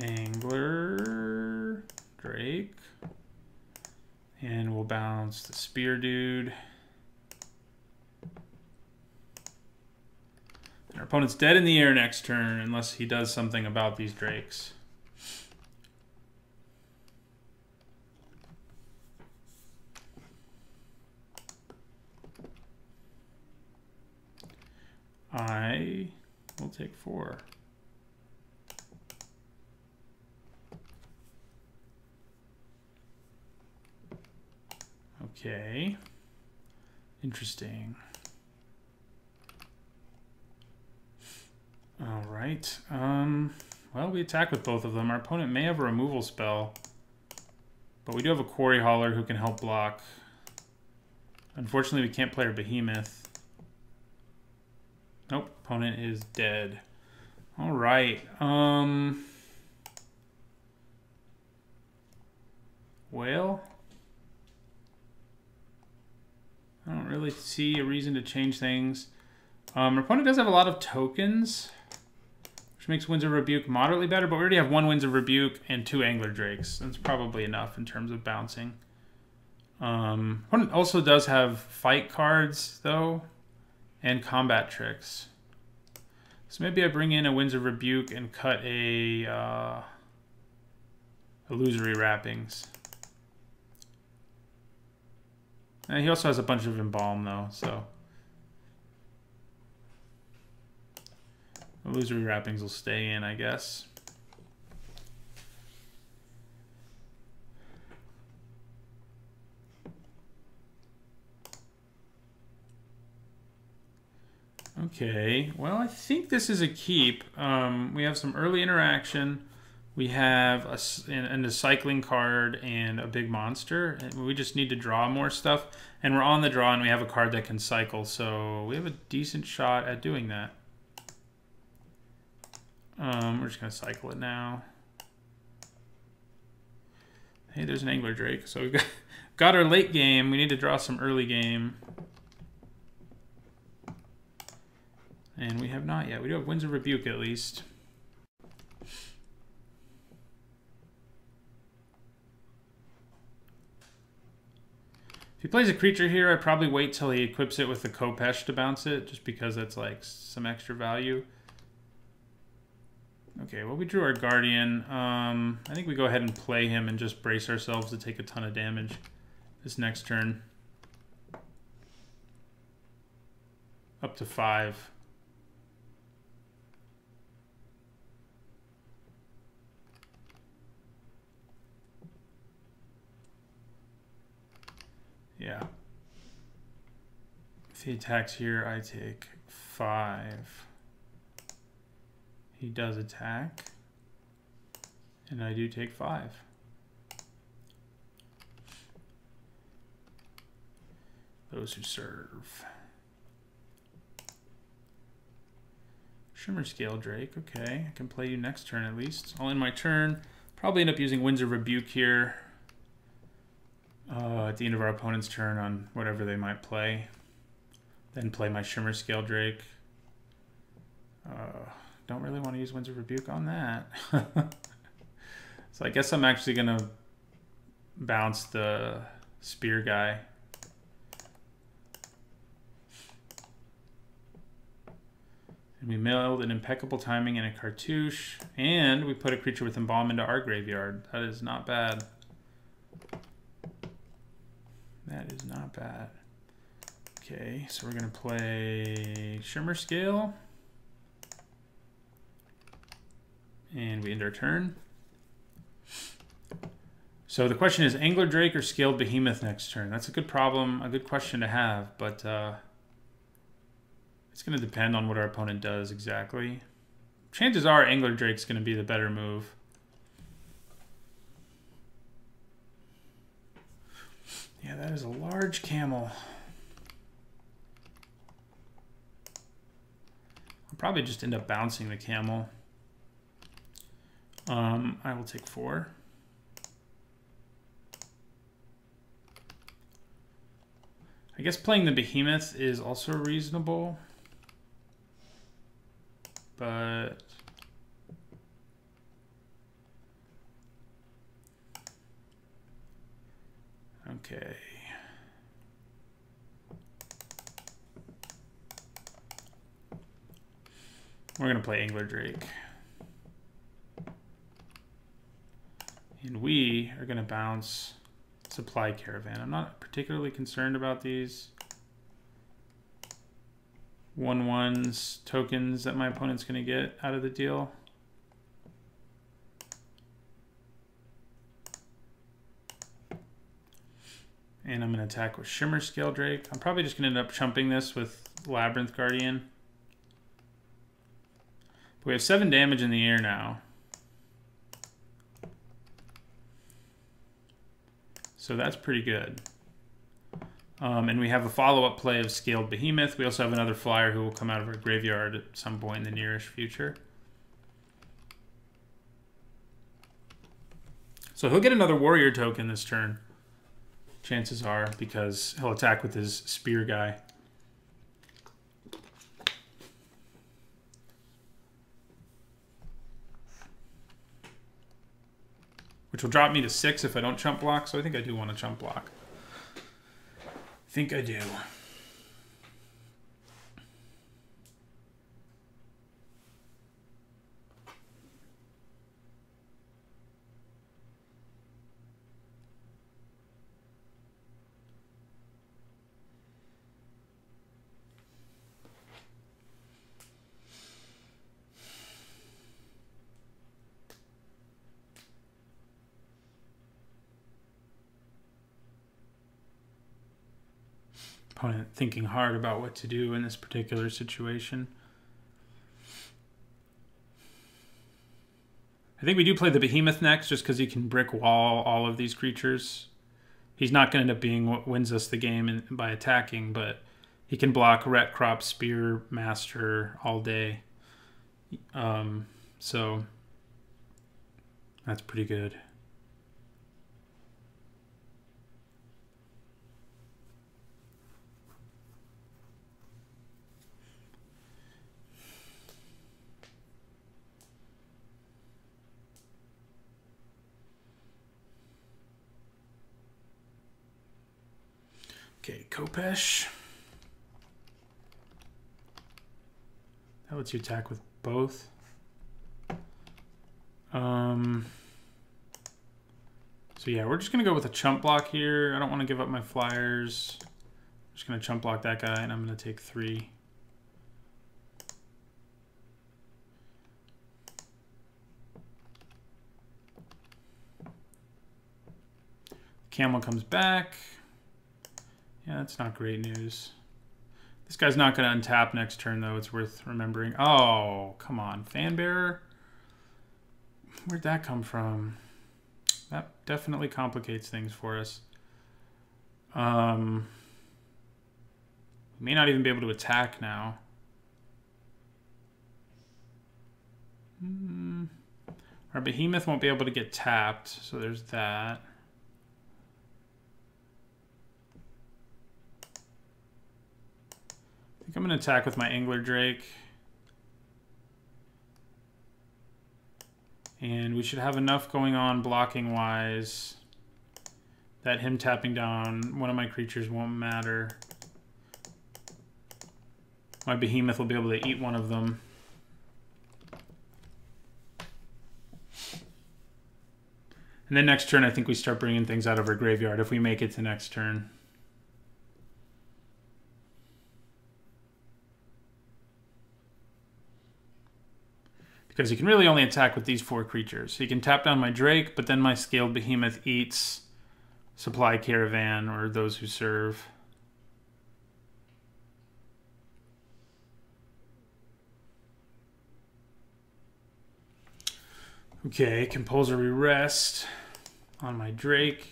Angler Drake. And we'll bounce the Spear Dude. Our opponent's dead in the air next turn unless he does something about these drakes. I will take 4. Okay. Interesting. All right. Well, we attack with both of them. Our opponent may have a removal spell, but we do have a Quarry Hauler who can help block. Unfortunately, we can't play our Behemoth. Nope, opponent is dead. All right. Whale. I don't really see a reason to change things. Our opponent does have a lot of tokens, which makes Winds of Rebuke moderately better, but we already have 1 Winds of Rebuke and 2 Angler Drakes. That's probably enough in terms of bouncing. Opponent also does have fight cards, though, and combat tricks. So maybe I bring in a Winds of Rebuke and cut a Illusory Wrappings. And he also has a bunch of Embalm, though, so Illusory Wrappings will stay in, I guess. Okay, well, I think this is a keep. We have some early interaction. We have a cycling card and a big monster. And we just need to draw more stuff. And we're on the draw, and we have a card that can cycle. So we have a decent shot at doing that. We're just going to cycle it now. Hey, there's an Angler Drake. So we've got our late game. We need to draw some early game. And we have not yet. We do have Winds of Rebuke at least. If he plays a creature here, I'd probably wait till he equips it with the Kopesh to bounce it, just because that's like some extra value. Okay, well, we drew our Guardian. I think we go ahead and play him and just brace ourselves to take a ton of damage this next turn. Up to 5. Yeah. If he attacks here, I take 5. He does attack. And I do take 5. Those who serve. Shimmer Scale Drake. Okay, I can play you next turn at least. I'll end my turn. Probably end up using Winds of Rebuke here. At the end of our opponent's turn on whatever they might play. Then play my Shimmer Scale Drake. Don't really want to use Winds of Rebuke on that. So I guess I'm actually going to bounce the Spear guy. And we milled an Impeccable Timing and a Cartouche. And we put a creature with Embalm into our graveyard. That is not bad. That is not bad. Okay, so we're going to play Shimmer Scale. And we end our turn. So the question is Angler Drake or Scaled Behemoth next turn? That's a good problem, a good question to have, but it's going to depend on what our opponent does exactly. Chances are Angler Drake's going to be the better move. Yeah, that is a large camel. I'll probably just end up bouncing the camel. I will take 4. I guess playing the Behemoth is also reasonable. But okay. We're going to play Angler Drake. And we are going to bounce Supply Caravan. I'm not particularly concerned about these 1/1s tokens that my opponent's going to get out of the deal. And I'm going to attack with Shimmer Scale Drake. I'm probably just going to end up chumping this with Labyrinth Guardian. But we have 7 damage in the air now. So that's pretty good. And we have a follow-up play of Scaled Behemoth. We also have another flyer who will come out of our graveyard at some point in the nearish future. So he'll get another warrior token this turn. Chances are, because he'll attack with his spear guy. Which will drop me to 6 if I don't chump block, so I think I do want to chump block. I think I do. Opponent thinking hard about what to do in this particular situation. I think we do play the Behemoth next just because he can brick wall all of these creatures. He's not going to end up being what wins us the game by attacking, but he can block Ret, Crop, Spear, Master all day. So that's pretty good. Okay, Kopesh. That lets you attack with both. So yeah, we're just gonna go with a chump block here. I don't want to give up my flyers. I'm just gonna chump block that guy, and I'm gonna take 3. Camel comes back. Yeah, that's not great news. This guy's not going to untap next turn, though. It's worth remembering. Oh, come on. Fanbearer? Where'd that come from? That definitely complicates things for us. We may not even be able to attack now. Our Behemoth won't be able to get tapped, so there's that. I think I'm going to attack with my Angler Drake. And we should have enough going on blocking-wise that him tapping down one of my creatures won't matter. My Behemoth will be able to eat one of them. And then next turn, I think we start bringing things out of our graveyard if we make it to next turn. Because he can really only attack with these 4 creatures. He can tap down my Drake, but then my Scaled Behemoth eats Supply Caravan or those who serve. Okay, Compulsory Rest on my Drake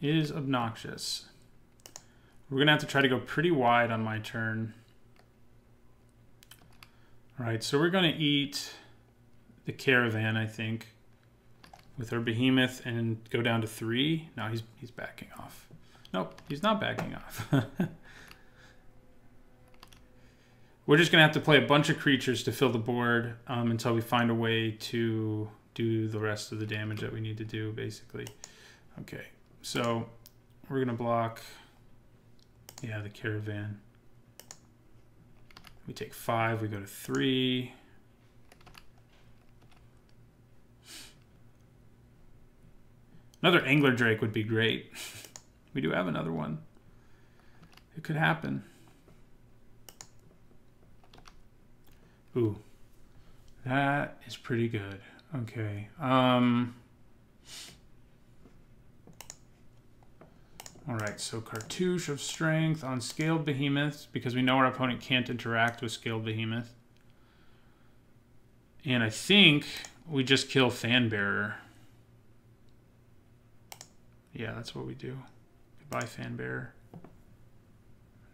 is obnoxious. We're going to have to try to go pretty wide on my turn. All right, so we're going to eat the Caravan, I think, with our Behemoth and go down to 3. No, he's backing off. Nope, he's not backing off. We're just going to have to play a bunch of creatures to fill the board until we find a way to do the rest of the damage that we need to do, basically. Okay, so we're going to block, yeah, the Caravan. We take 5, we go to 3. Another Angler Drake would be great. We do have another one. It could happen. Ooh, that is pretty good. Okay. All right, so Cartouche of Strength on Scaled Behemoths, because we know our opponent can't interact with Scaled Behemoth. And I think we just kill Fanbearer. Yeah, that's what we do. Goodbye, Fanbearer.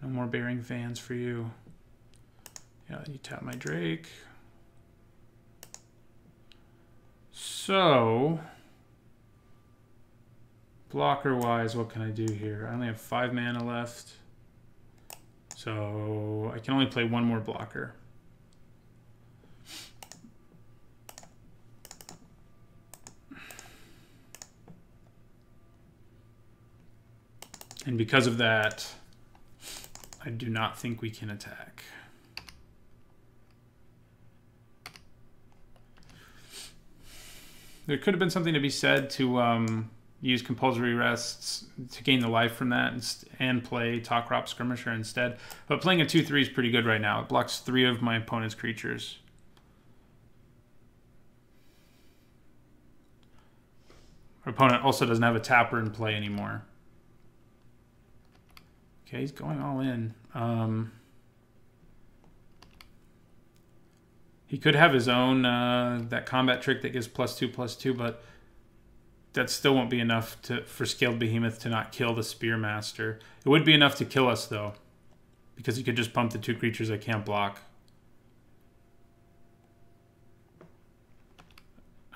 No more bearing fans for you. Yeah, you tap my Drake. So Blocker-wise, what can I do here? I only have 5 mana left. So I can only play one more blocker. And because of that, I do not think we can attack. There could have been something to be said to use compulsory rests to gain the life from that and play Talkrop Skirmisher instead. But playing a 2/3 is pretty good right now. It blocks 3 of my opponent's creatures. Our opponent also doesn't have a tapper in play anymore. Okay, he's going all in. He could have his own, that combat trick that gives +2/+2, but that still won't be enough for Scaled Behemoth to not kill the Spearmaster. It would be enough to kill us, though, because he could just pump the 2 creatures I can't block.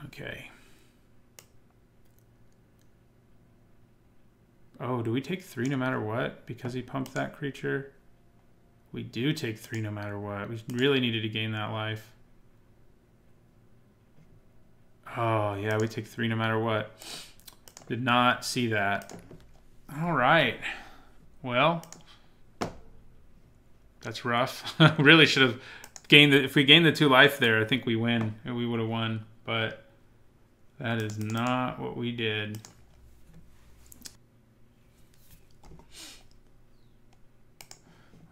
Okay. Oh, do we take 3 no matter what because he pumped that creature? We do take 3 no matter what. We really needed to gain that life. Oh, yeah, we take 3 no matter what. Did not see that. All right. Well, that's rough. Really should have gained if we gained the 2 life there, I think we win. We would have won, but that is not what we did.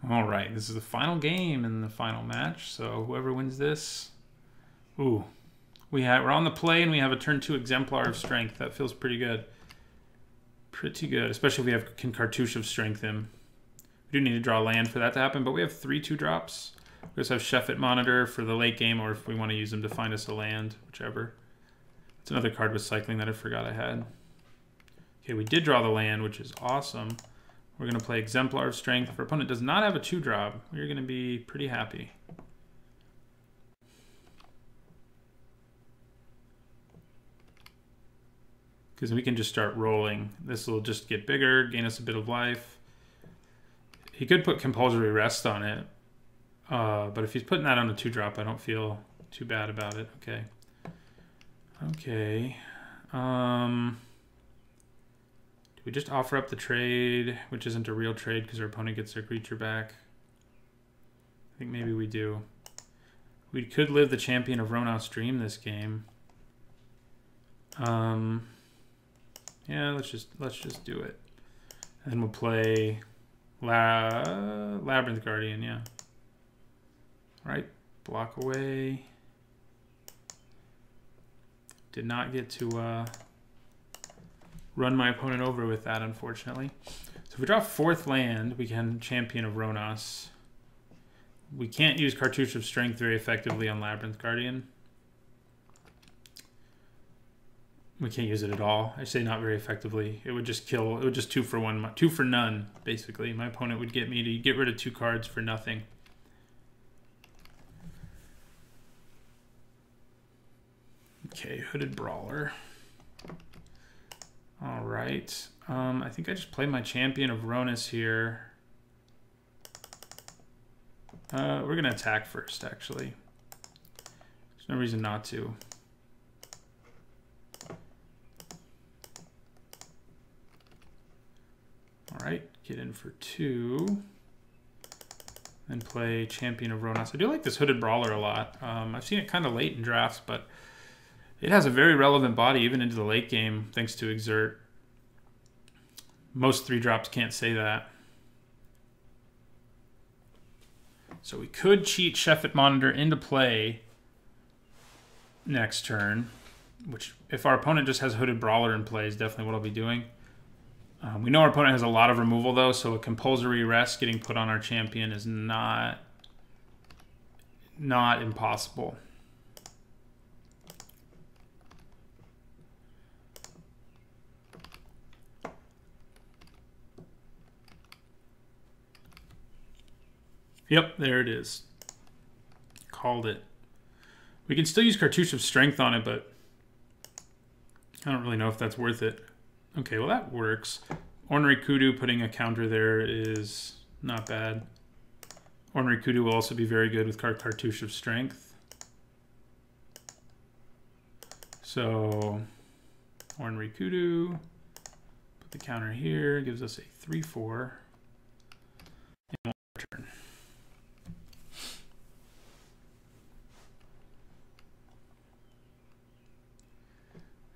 All right, this is the final game in the final match, so whoever wins this... Ooh. We're on the play and we have a turn 2 Exemplar of Strength. That feels pretty good. Pretty good, especially if we can Cartouche of Strength him. We do need to draw land for that to happen, but we have 3 2-drops. We also have Sheffet Monitor for the late game, or if we want to use them to find us a land, whichever. It's another card with cycling that I forgot I had. Okay, we did draw the land, which is awesome. We're going to play Exemplar of Strength. If our opponent does not have a 2-drop, we're going to be pretty happy. Because we can just start rolling. This will just get bigger, gain us a bit of life. He could put Compulsory Rest on it. But if he's putting that on a 2-drop, I don't feel too bad about it. Okay. Okay. Do we just offer up the trade, which isn't a real trade because our opponent gets their creature back? I think maybe we do. We could live the Champion of Ronos Dream this game. Yeah, let's just do it. And then we'll play Labyrinth Guardian, yeah. All right, block away. Did not get to run my opponent over with that, unfortunately. So if we draw 4th land, we can Champion of Ronos. We can't use Cartouche of Strength very effectively on Labyrinth Guardian. We can't use it at all. I say not very effectively. It would just kill. It would just 2 for 1, 2 for none, basically. My opponent would get me to get rid of 2 cards for nothing. Okay, Hooded Brawler. All right. I think I just play my Champion of Ronos here. We're going to attack first, actually. There's no reason not to. All right, get in for 2. And play Champion of Ronos. I do like this Hooded Brawler a lot. I've seen it kind of late in drafts, but it has a very relevant body even into the late game, thanks to Exert. Most 3-drops can't say that. So we could cheat Sheffet Monitor into play next turn, which if our opponent just has Hooded Brawler in play is definitely what I'll be doing. We know our opponent has a lot of removal, though, so a Compulsory Rest getting put on our champion is not impossible. Yep, there it is. Called it. We can still use Cartouche of Strength on it, but I don't really know if that's worth it. Okay, well that works. Ornery Kudu putting a counter there is not bad. Ornery Kudu will also be very good with Cartouche of Strength. So, Ornery Kudu, put the counter here, gives us a 3/4. And we'll return.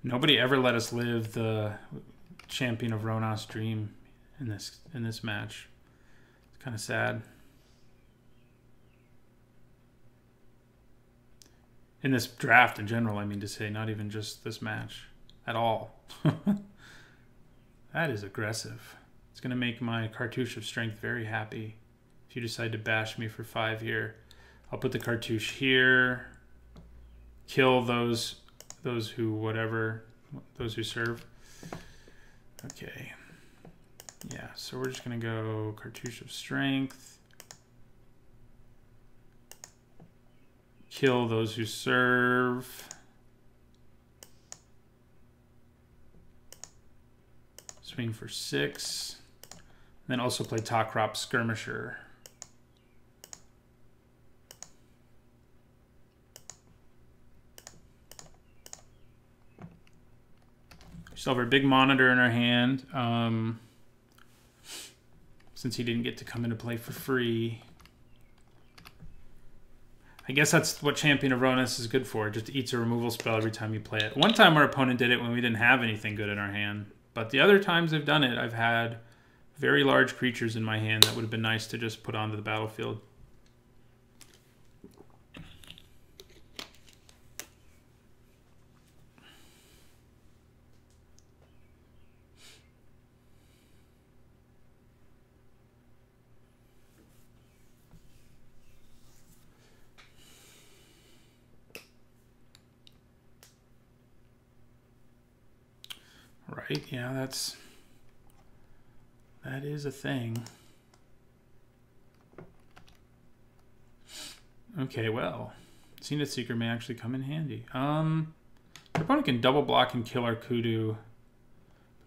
Nobody ever let us live the Champion of Ronas dream in this match. It's kind of sad. In this draft in general, I mean to say, not even just this match at all. That is aggressive. It's going to make my Cartouche of Strength very happy if you decide to bash me for 5 here. I'll put the Cartouche here, kill those who serve. Okay. Yeah, so we're just going to go Cartouche of Strength. Kill those who serve. Swing for 6. And then also play Top Crop Skirmisher. Still have our big monitor in our hand. Since he didn't get to come into play for free. I guess that's what Champion of Ronas is good for. It just eats a removal spell every time you play it. One time our opponent did it when we didn't have anything good in our hand. But the other times I've done it, I've had very large creatures in my hand that would have been nice to just put onto the battlefield. Right, yeah, that is a thing. Okay, well, Zenith Seeker may actually come in handy. Our opponent can double block and kill our Kudu, but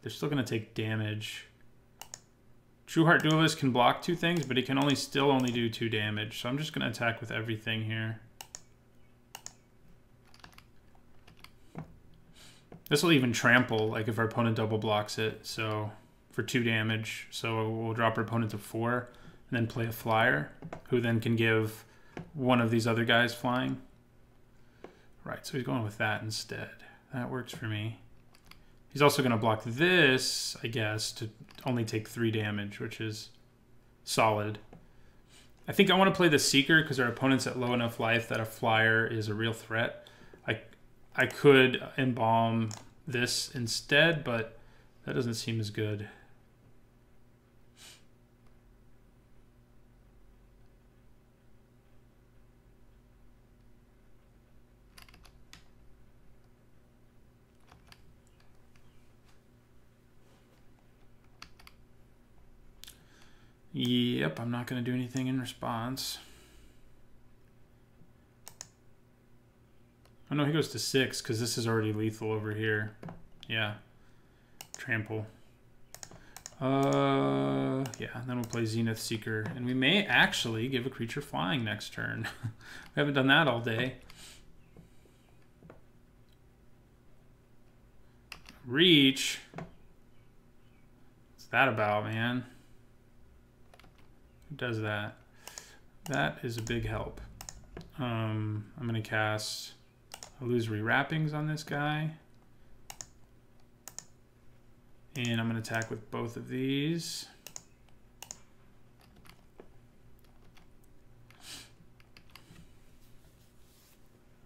they're still going to take damage. Trueheart Duelist can block 2 things, but it can still only do 2 damage. So I'm just going to attack with everything here. This will even trample, like if our opponent double blocks it, so for 2 damage. So we'll drop our opponent to 4, and then play a flyer, who then can give one of these other guys flying. Right, so he's going with that instead. That works for me. He's also going to block this, I guess, to only take 3 damage, which is solid. I think I want to play the Seeker because our opponent's at low enough life that a flyer is a real threat. I could embalm this instead, but that doesn't seem as good. Yep, I'm not going to do anything in response. Oh no, he goes to 6 because this is already lethal over here. Yeah. Trample. Yeah, and then we'll play Zenith Seeker. And we may actually give a creature flying next turn. We haven't done that all day. Reach. What's that about, man? Who does that? That is a big help. I'm going to cast Illusory Wrappings on this guy. And I'm going to attack with both of these.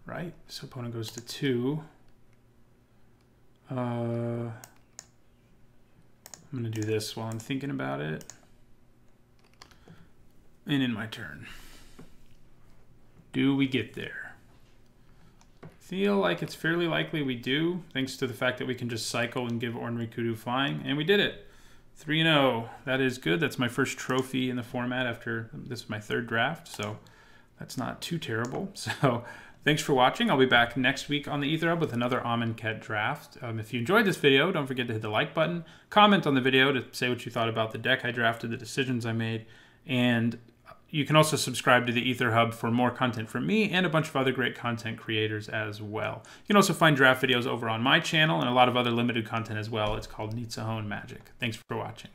Right, so opponent goes to 2. I'm going to do this while I'm thinking about it. And in my turn. Do we get there? Feel like it's fairly likely we do, thanks to the fact that we can just cycle and give Ornery Kudu flying, and we did it. 3-0. That is good. That's my first trophy in the format after this is my 3rd draft, so that's not too terrible. So Thanks for watching. I'll be back next week on the Aether Hub with another Amonkhet draft. If you enjoyed this video, don't forget to hit the like button, comment on the video to say what you thought about the deck I drafted, the decisions I made, and you can also subscribe to the Aether Hub for more content from me and a bunch of other great content creators as well. You can also find draft videos over on my channel and a lot of other limited content as well. It's called Nizzahon Magic. Thanks for watching.